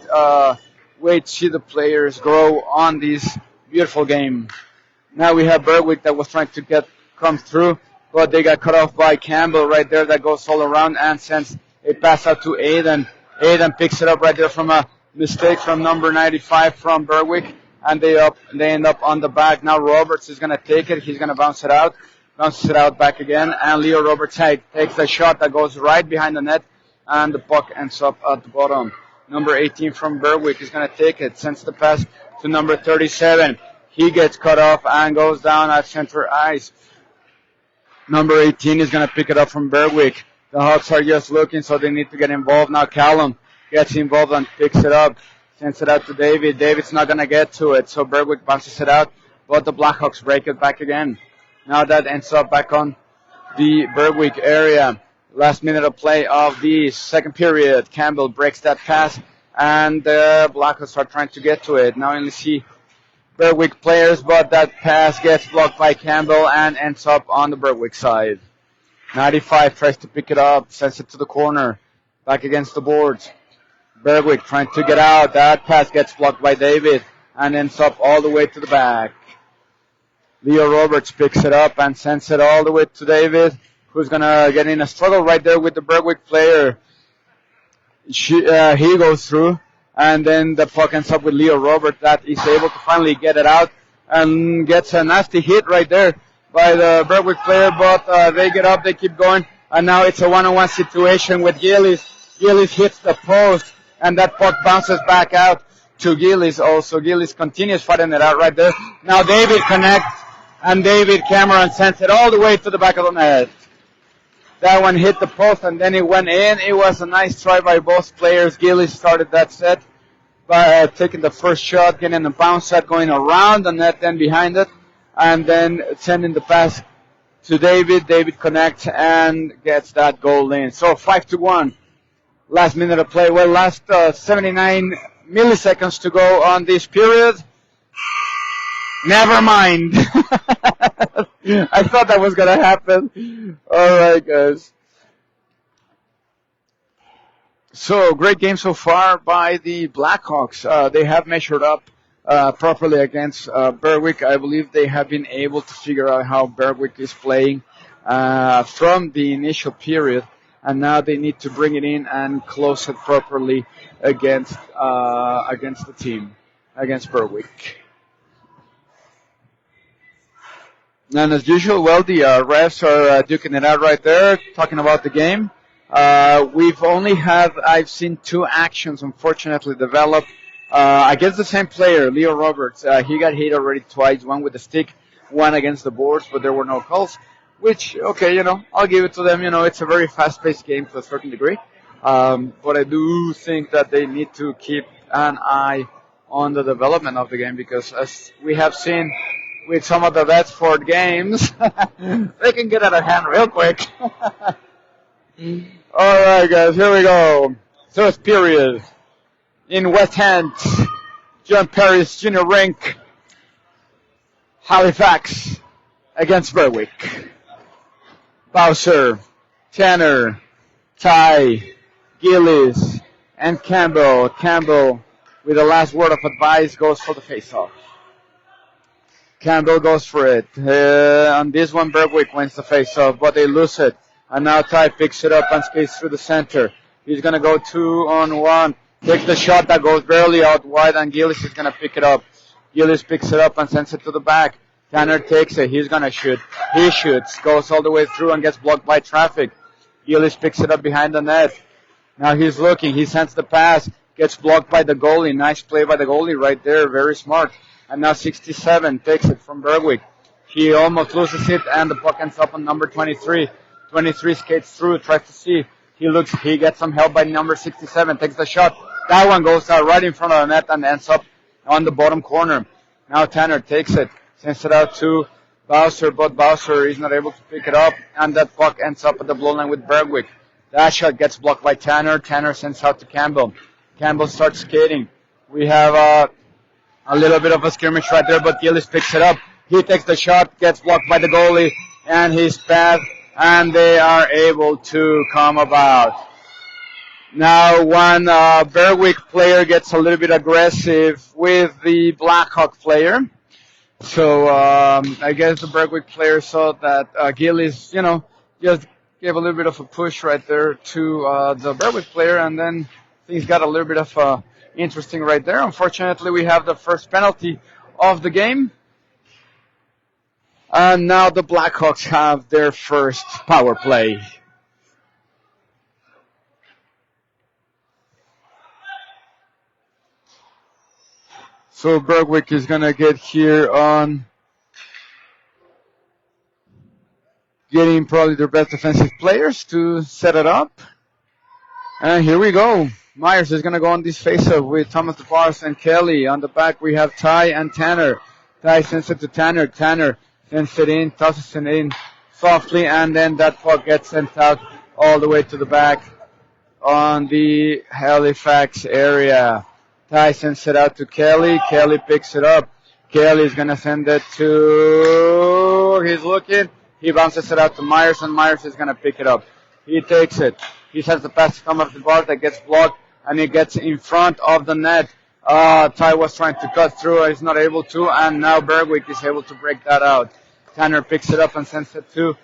way to see the players grow on this beautiful game. Now we have Berwick that was trying to come through, but they got cut off by Campbell right there. That goes all around and sends a pass out to Aiden. Aiden picks it up right there from a mistake from number 95 from Berwick, and they end up on the back. Now Roberts is going to take it. He's going to bounces it out back again, and Leo Roberts takes the shot that goes right behind the net, and the puck ends up at the bottom. Number 18 from Berwick is going to take it, sends the pass to number 37. He gets cut off and goes down at center ice. Number 18 is going to pick it up from Berwick. The Hawks are just looking, so they need to get involved. Now Callum gets involved and picks it up, sends it out to David. David's not going to get to it, so Berwick bounces it out, but the Blackhawks break it back again. Now that ends up back on the Berwick area. Last minute of play of the second period. Campbell breaks that pass, and the Blackhawks are trying to get to it. Now only see Berwick players, but that pass gets blocked by Campbell and ends up on the Berwick side. 95 tries to pick it up, sends it to the corner, back against the boards. Berwick trying to get out. That pass gets blocked by David and ends up all the way to the back. Leo Roberts picks it up and sends it all the way to David, who's going to get in a struggle right there with the Berwick player. He goes through, and then the puck ends up with Leo Roberts that is able to finally get it out and gets a nasty hit right there by the Berwick player, but they get up, they keep going, and now it's a one-on-one situation with Gillies. Gillies hits the post, and that puck bounces back out to Gillies also. Gillies continues fighting it out right there. Now David connects, and David Cameron sends it all the way to the back of the net. That one hit the post, and then it went in. It was a nice try by both players. Gillies started that set by taking the first shot, getting a bounce set, going around the net, then behind it, and then sending the pass to David. David connects and gets that goal in. So 5-1. Last minute of play. Well, last 79 milliseconds to go on this period. Never mind. I thought that was going to happen. All right, guys. So, great game so far by the Blackhawks. They have measured up properly against Berwick. I believe they have been able to figure out how Berwick is playing from the initial period, and now they need to bring it in and close it properly against the team, against Berwick. And as usual, well, the refs are duking it out right there, talking about the game. I've seen two actions, unfortunately, develop against the same player, Leo Roberts. He got hit already twice, one with the stick, one against the boards, but there were no calls, which, okay, I'll give it to them. It's a very fast-paced game to a certain degree. But I do think that they need to keep an eye on the development of the game, because as we have seen with some of the Bedford games, they can get out of hand real quick. All right, guys, here we go. Third period in West End, John Perry's Junior Rink, Halifax against Berwick. Bowser, Tanner, Ty, Gillies, and Campbell. Campbell, with the last word of advice, goes for the face-off. Campbell goes for it. On this one, Berwick wins the face-off, but they lose it. And now Ty picks it up and skates through the center. He's going to go 2-on-1. Takes the shot that goes barely out wide, and Gillies is going to pick it up. Gillies picks it up and sends it to the back. Tanner takes it. He's going to shoot. He shoots. Goes all the way through and gets blocked by traffic. Gillis picks it up behind the net. Now he's looking. He sends the pass. Gets blocked by the goalie. Nice play by the goalie right there. Very smart. And now 67 takes it from Berwick. He almost loses it, and the puck ends up on number 23. 23 skates through, tries to see. He looks. He gets some help by number 67. Takes the shot. That one goes out right in front of the net and ends up on the bottom corner. Now Tanner takes it. Sends it out to Bowser, but Bowser is not able to pick it up, and that puck ends up at the blue line with Berwick. That shot gets blocked by Tanner. Tanner sends out to Campbell. Campbell starts skating. We have a little bit of a skirmish right there, but Gillis picks it up. He takes the shot, gets blocked by the goalie, and his path, and they are able to come about. Now, one Berwick player gets a little bit aggressive with the Black Hawk player. So I guess the Berwick player saw that Gillis, just gave a little bit of a push right there to the Berwick player, and then things got a little bit of interesting right there. Unfortunately, we have the first penalty of the game. And now the Blackhawks have their first power play. So Berwick is going to get here on getting probably their best defensive players to set it up. And here we go. Myers is going to go on this face-off with Thomas DeForest and Kelly. On the back, we have Ty and Tanner. Ty sends it to Tanner. Tanner sends it in, tosses it in softly, and then that puck gets sent out all the way to the back on the Halifax area. Ty sends it out to Kelly. Kelly picks it up. Kelly is going to send it to... He's looking. He bounces it out to Myers, and Myers is going to pick it up. He takes it. He sends the pass to Thomas DeForest that gets blocked, and he gets in front of the net. Ty was trying to cut through. He's not able to, and now Berwick is able to break that out. Tanner picks it up and sends it to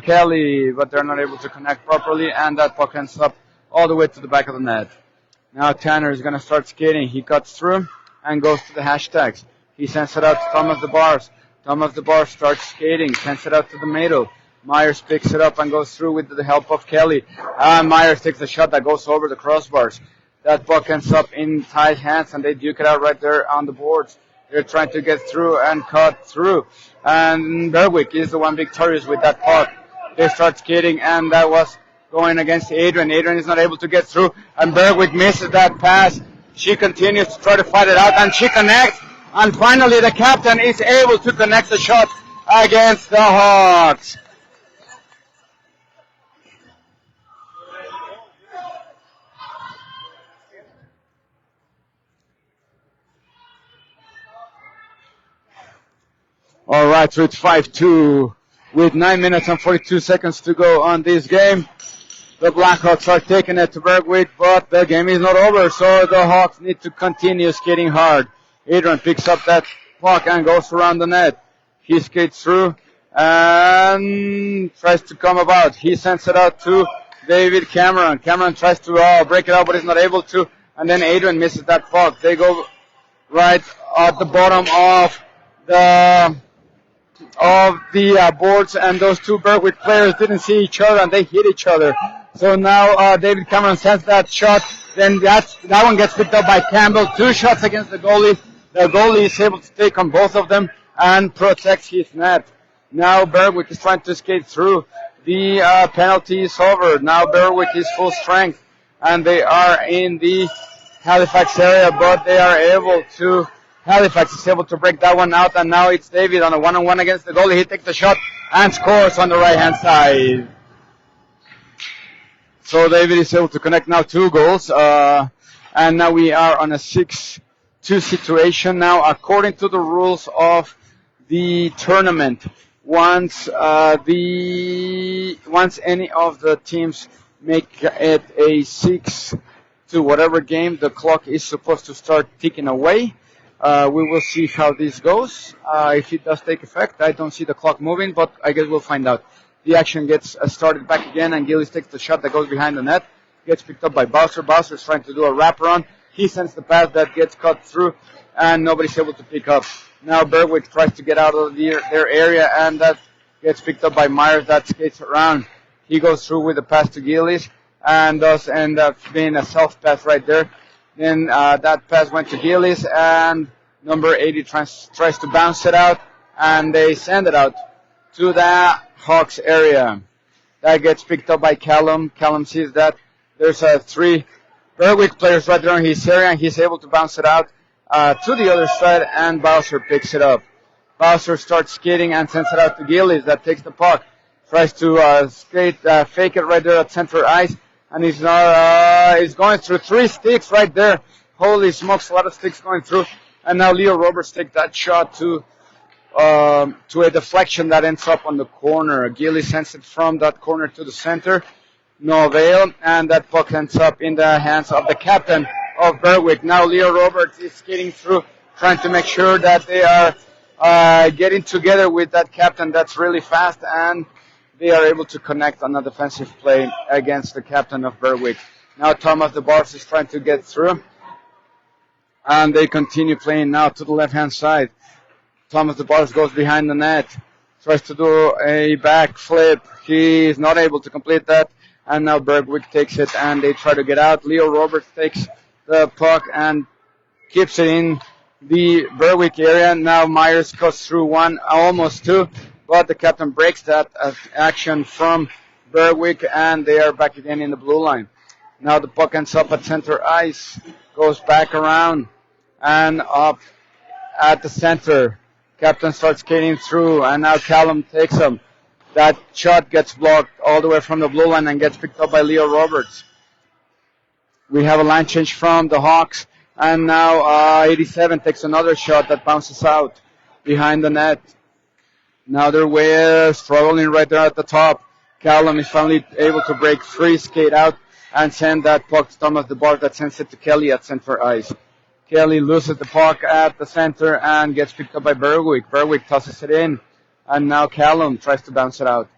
Kelly, but they're not able to connect properly, and that puck ends up all the way to the back of the net. Now Tanner is going to start skating. He cuts through and goes to the hashtags. He sends it out to Thomas DeForest. Thomas DeForest starts skating, sends it out to the middle. Myers picks it up and goes through with the help of Kelly. Myers takes a shot that goes over the crossbars. That puck ends up in Ty's hands, and they duke it out right there on the boards. They're trying to get through and cut through. And Berwick is the one victorious with that puck. They start skating, and that was going against Adrian. Adrian is not able to get through, and Berwick misses that pass. She continues to try to fight it out, and she connects. And finally, the captain is able to connect the shot against the Hawks. All right, so it's 5-2 with 9 minutes and 42 seconds to go on this game. The Blackhawks are taking it to Berwick, but the game is not over, so the Hawks need to continue skating hard. Adrian picks up that puck and goes around the net. He skates through and tries to come about. He sends it out to David Cameron. Cameron tries to break it out, but is not able to. And then Adrian misses that puck. They go right at the bottom of the boards, and those two Berwick players didn't see each other, and they hit each other. So now David Cameron sends that shot. Then that one gets picked up by Campbell. 2 shots against the goalie. The goalie is able to take on both of them and protects his net. Now Berwick is trying to skate through. The penalty is over. Now Berwick is full strength, and they are in the Halifax area, but they are able to... Halifax is able to break that one out, and now it's David on a one-on-one against the goalie. He takes the shot and scores on the right-hand side. So David is able to connect now 2 goals, and now we are on a 6-2 situation now. According to the rules of the tournament, once any of the teams make it a 6-2 whatever game, the clock is supposed to start ticking away. We will see how this goes. If it does take effect, I don't see the clock moving, but I guess we'll find out. The action gets started back again, and Gillis takes the shot that goes behind the net. Gets picked up by Bowser. Bowser is trying to do a wraparound. He sends the pass that gets cut through, and nobody's able to pick up. Now Berwick tries to get out of their area, and that gets picked up by Myers. That skates around. He goes through with the pass to Gillies and does end up being a self-pass right there. Then that pass went to Gillies, and number 80 tries to bounce it out, and they send it out to the Hawks area. That gets picked up by Callum. Callum sees that there's 3 Berwick players right there in his area, and he's able to bounce it out to the other side, and Bowser picks it up. Bowser starts skating and sends it out to Gillies. That takes the puck. Tries to fake it right there at center ice, and he's going through 3 sticks right there. Holy smokes, a lot of sticks going through. And now Leo Roberts takes that shot to a deflection that ends up on the corner. Gillies sends it from that corner to the center. No avail, and that puck ends up in the hands of the captain of Berwick. Now Leo Roberts is skating through, trying to make sure that they are getting together with that captain that's really fast, and they are able to connect on a defensive play against the captain of Berwick. Now Thomas the Bars is trying to get through, and they continue playing now to the left-hand side. Thomas the Bars goes behind the net, tries to do a back flip. He is not able to complete that, and now Berwick takes it, and they try to get out. Leo Roberts takes the puck and keeps it in the Berwick area. Now Myers goes through 1, almost 2, but the captain breaks that action from Berwick, and they are back again in the blue line. Now the puck ends up at center ice, goes back around and up at the center. Captain starts skating through, and now Callum takes him. That shot gets blocked all the way from the blue line and gets picked up by Leo Roberts. We have a line change from the Hawks, and now 87 takes another shot that bounces out behind the net. Now they're struggling right there at the top. Callum is finally able to break free, skate out, and send that puck to Thomas the Bart that sends it to Kelly at center ice. Kelly loses the puck at the center and gets picked up by Berwick. Berwick tosses it in, and now Callum tries to bounce it out.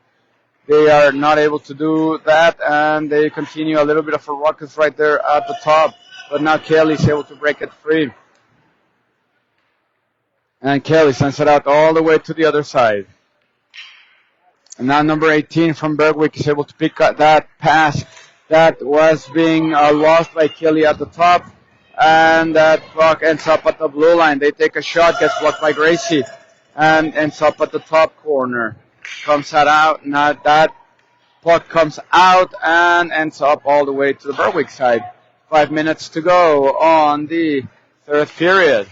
They are not able to do that, and they continue a little bit of a ruckus right there at the top. But now Kelly is able to break it free. And Kelly sends it out all the way to the other side. And now number 18 from Berwick is able to pick up that pass that was being lost by Kelly at the top. And that puck ends up at the blue line. They take a shot, gets blocked by Gracie, and ends up at the top corner. Comes that out, now that puck comes out and ends up all the way to the Berwick side. 5 minutes to go on the third period.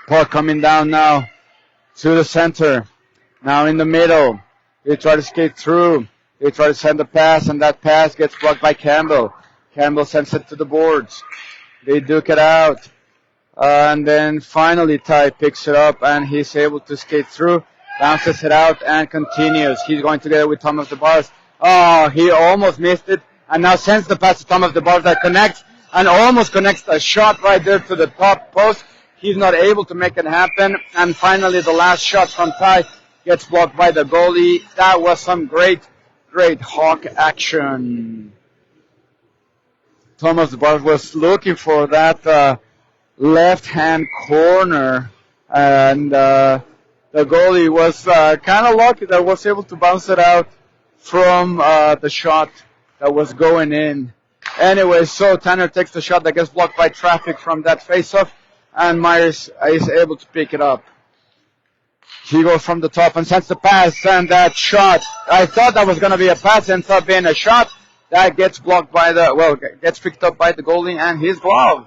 Puck coming down now to the center. Now in the middle. They try to skate through. They try to send a pass, and that pass gets blocked by Campbell. Campbell sends it to the boards. They duke it out. And then finally Ty picks it up, and he's able to skate through, bounces it out, and continues. He's going together with Thomas the Bars. Oh, he almost missed it, and now sends the pass to Thomas the Bars that connects, and almost connects a shot right there to the top post. He's not able to make it happen, and finally the last shot from Ty gets blocked by the goalie. That was some great Hawk action. Thomas Bart was looking for that left-hand corner, and the goalie was kind of lucky that was able to bounce it out from the shot that was going in. Anyway, so Tanner takes the shot that gets blocked by traffic from that face-off, and Myers is able to pick it up. He goes from the top and sends the pass, and that shot, I thought that was going to be a pass, ends up being a shot. That gets blocked by gets picked up by the goalie and his glove.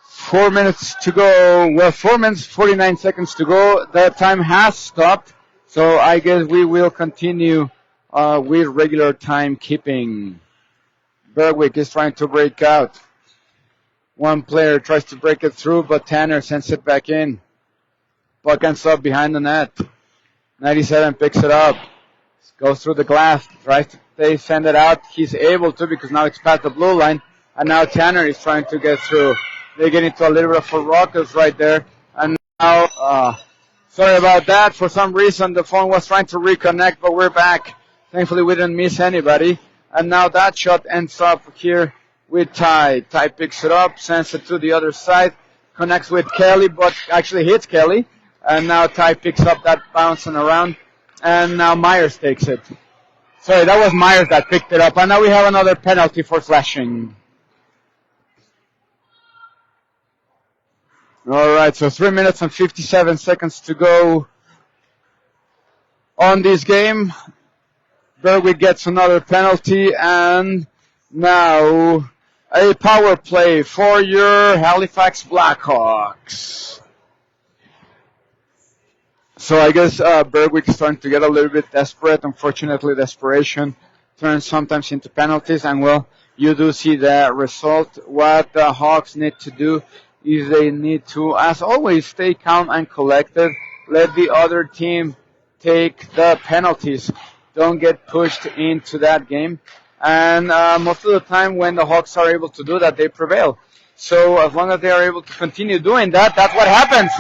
4 minutes to go. 4 minutes, 49 seconds to go. The time has stopped, so I guess we will continue with regular timekeeping. Berwick is trying to break out. One player tries to break it through, but Tanner sends it back in. Puck ends up behind the net. 97 picks it up. Goes through the glass, they send it out. He's able to because now it's past the blue line, and now Tanner is trying to get through. They get into a little bit of a ruckus right there, and now, sorry about that. For some reason, the phone was trying to reconnect, but we're back. Thankfully, we didn't miss anybody, and now that shot ends up here with Ty. Ty picks it up, sends it to the other side, connects with Kelly, but actually hits Kelly, and now Ty picks up that bouncing around. And now Myers takes it. Sorry, that was Myers that picked it up. And now we have another penalty for flashing. All right, so 3 minutes and 57 seconds to go on this game. Berwick gets another penalty, and now a power play for your Halifax Black Hawks. So I guess Berwick is starting to get a little bit desperate. Unfortunately, desperation turns sometimes into penalties, and well, you do see the result. What the Hawks need to do is they need to, as always, stay calm and collected. Let the other team take the penalties. Don't get pushed into that game. And most of the time when the Hawks are able to do that, they prevail. So as long as they are able to continue doing that, that's what happens.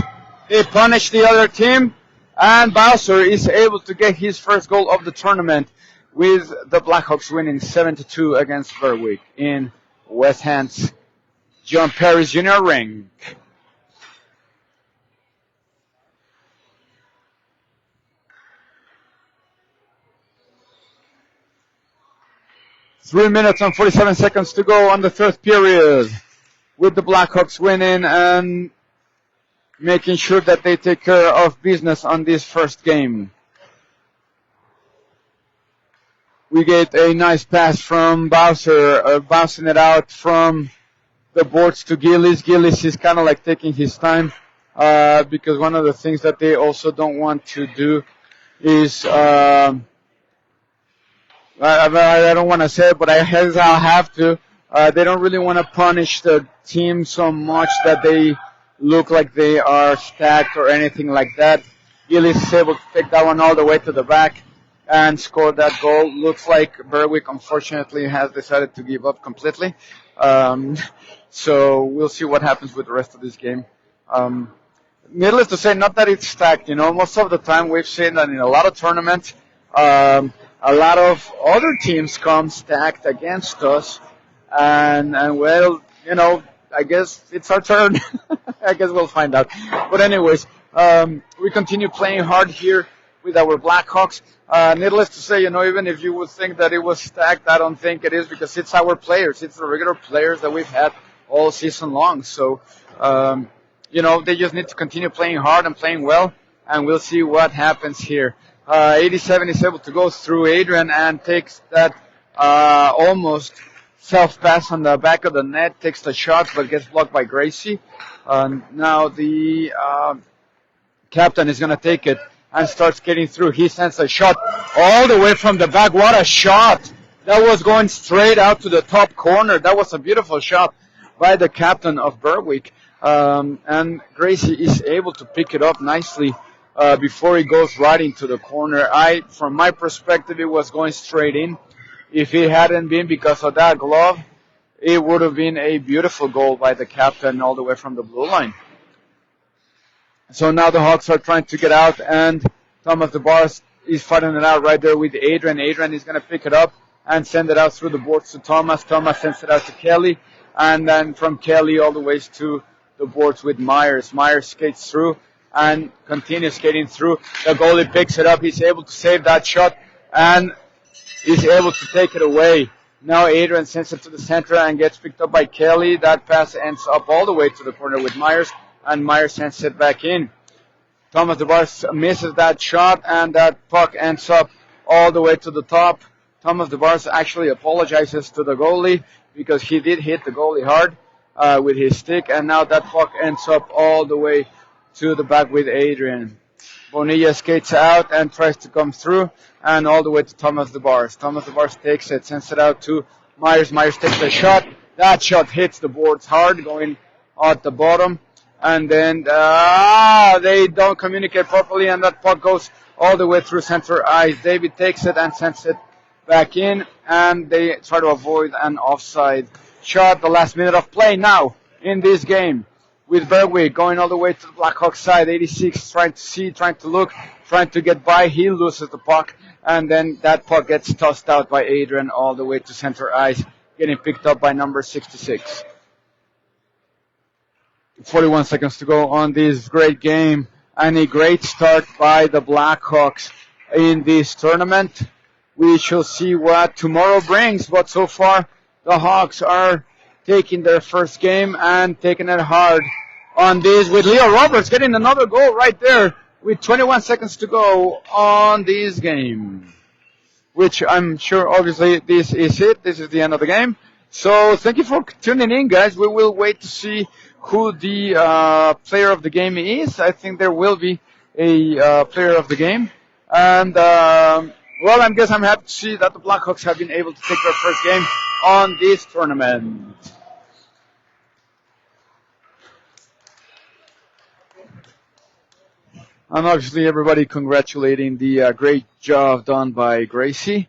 They punish the other team, and Bowser is able to get his first goal of the tournament with the Blackhawks winning 7-2 against Berwick in West Hand's John Perry's Junior Rink. Three minutes and 47 seconds to go on the third period, with the Blackhawks winning and making sure that they take care of business on this first game. We get a nice pass from Bowser, bouncing it out from the boards to Gillis. Gillis is kind of like taking his time because one of the things that they also don't want to do is, I don't want to say it, but I'll have to. They don't really want to punish the team so much that they look like they are stacked or anything like that. Gillis is able to take that one all the way to the back and score that goal. Looks like Berwick, unfortunately, has decided to give up completely. So we'll see what happens with the rest of this game. Needless to say, not that it's stacked. Most of the time we've seen that in a lot of tournaments, a lot of other teams come stacked against us. And well, I guess it's our turn. I guess we'll find out. But anyways, we continue playing hard here with our Blackhawks. Needless to say, even if you would think that it was stacked, I don't think it is, because it's our players. It's the regular players that we've had all season long. So, they just need to continue playing hard and playing well, and we'll see what happens here. 87 is able to go through Adrian and takes that almost self-pass on the back of the net, takes the shot, but gets blocked by Gracie. Now the captain is going to take it and starts getting through. He sends a shot all the way from the back. What a shot! That was going straight out to the top corner. That was a beautiful shot by the captain of Berwick. And Gracie is able to pick it up nicely before he goes right into the corner. From my perspective, it was going straight in. If it hadn't been because of that glove, it would have been a beautiful goal by the captain all the way from the blue line. So now the Hawks are trying to get out, and Thomas DeBars is fighting it out right there with Adrian. Adrian is going to pick it up and send it out through the boards to Thomas. Thomas sends it out to Kelly, and then from Kelly all the way to the boards with Myers. Myers skates through and continues skating through. The goalie picks it up. He's able to save that shot and is able to take it away. Now Adrian sends it to the center and gets picked up by Kelly. That pass ends up all the way to the corner with Myers, and Myers sends it back in. Thomas DeBars misses that shot, and that puck ends up all the way to the top. Thomas DeBars actually apologizes to the goalie because he did hit the goalie hard with his stick, and now that puck ends up all the way to the back with Adrian. Bonilla skates out and tries to come through, and all the way to Thomas DeBars. Thomas DeBars takes it, sends it out to Myers. Myers takes the shot. That shot hits the boards hard, going at the bottom. And then they don't communicate properly, and that puck goes all the way through center ice. David takes it and sends it back in, and they try to avoid an offside shot. The last minute of play now in this game, with Berwick going all the way to the Blackhawks side. 86 trying to look, trying to get by. He loses the puck, and then that puck gets tossed out by Adrian all the way to center ice, getting picked up by number 66. 41 seconds to go on this great game, and a great start by the Blackhawks. in this tournament. We shall see what tomorrow brings, but so far the Hawks are taking their first game and taking it hard on this with Leo Roberts getting another goal right there with 21 seconds to go on this game, which I'm sure obviously this is it. This is the end of the game. So thank you for tuning in, guys. We will wait to see who the player of the game is. I think there will be a player of the game. And, well, I guess I'm happy to see that the Blackhawks have been able to take their first game on this tournament. And obviously everybody congratulating the great job done by Gracie.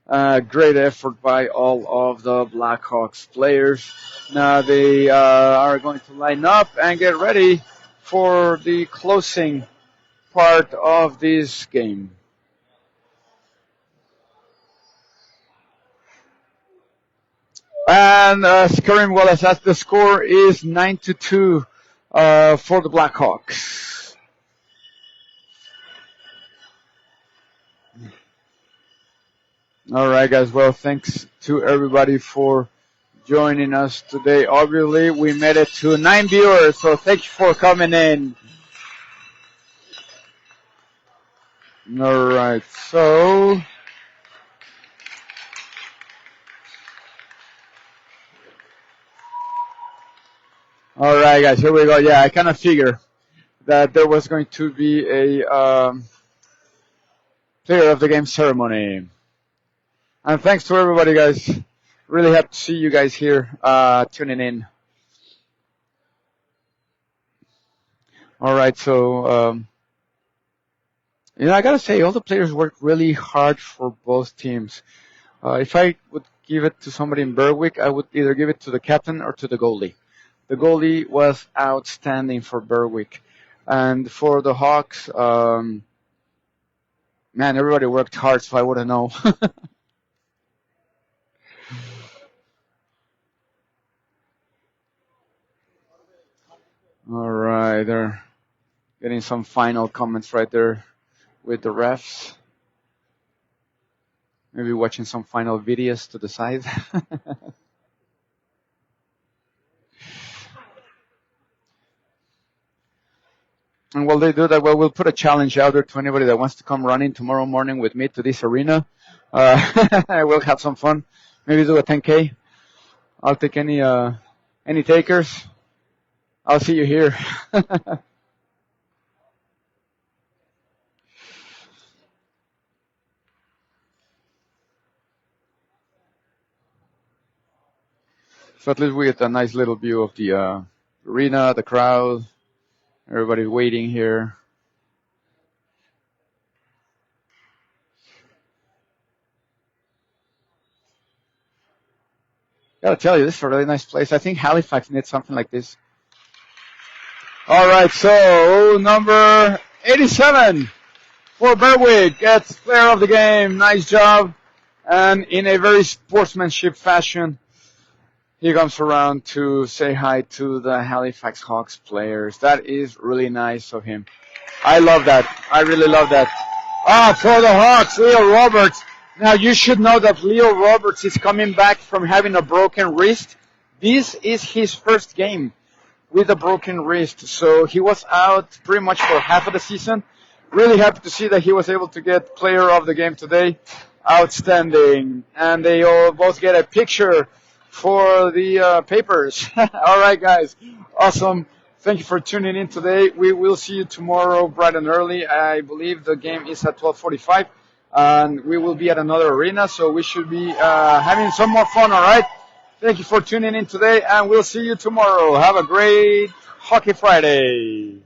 Great effort by all of the Blackhawks players. Now they are going to line up and get ready for the closing part of this game. And scoring well as the score is 9-2 for the Blackhawks. All right, guys. Well, thanks to everybody for joining us today. Obviously, we made it to 9 viewers, so thank you for coming in. All right, so all right, guys, here we go. Yeah, I kind of figured that there was going to be a player of the game ceremony. And thanks to everybody, guys. Really happy to see you guys here tuning in. All right, so I gotta say, all the players worked really hard for both teams. If I would give it to somebody in Berwick, I would either give it to the captain or to the goalie. The goalie was outstanding for Berwick. And for the Hawks, man, everybody worked hard, so I wouldn't know. All right, they're getting some final comments right there with the refs. Maybe watching some final videos to the side. And while they do that, well, we'll put a challenge out there to anybody that wants to come running tomorrow morning with me to this arena. We'll have some fun. Maybe do a 10K. I'll take any takers. I'll see you here. So at least we get a nice little view of the arena, the crowd, everybody waiting here. Gotta tell you, this is a really nice place. I think Halifax needs something like this. All right, so number 87 for Berwick gets player of the game. Nice job. And in a very sportsmanship fashion, he comes around to say hi to the Halifax Hawks players. That is really nice of him. I love that. I really love that. For the Hawks, Leo Roberts. Now, you should know that Leo Roberts is coming back from having a broken wrist. This is his first game with a broken wrist. So he was out pretty much for half of the season. Really happy to see that he was able to get player of the game today. Outstanding. And they all both get a picture for the papers. All right, guys. Awesome. Thank you for tuning in today. We will see you tomorrow bright and early. I believe the game is at 12:45. And we will be at another arena, so we should be having some more fun, all right? Thank you for tuning in today, and we'll see you tomorrow. Have a great Hockey Friday.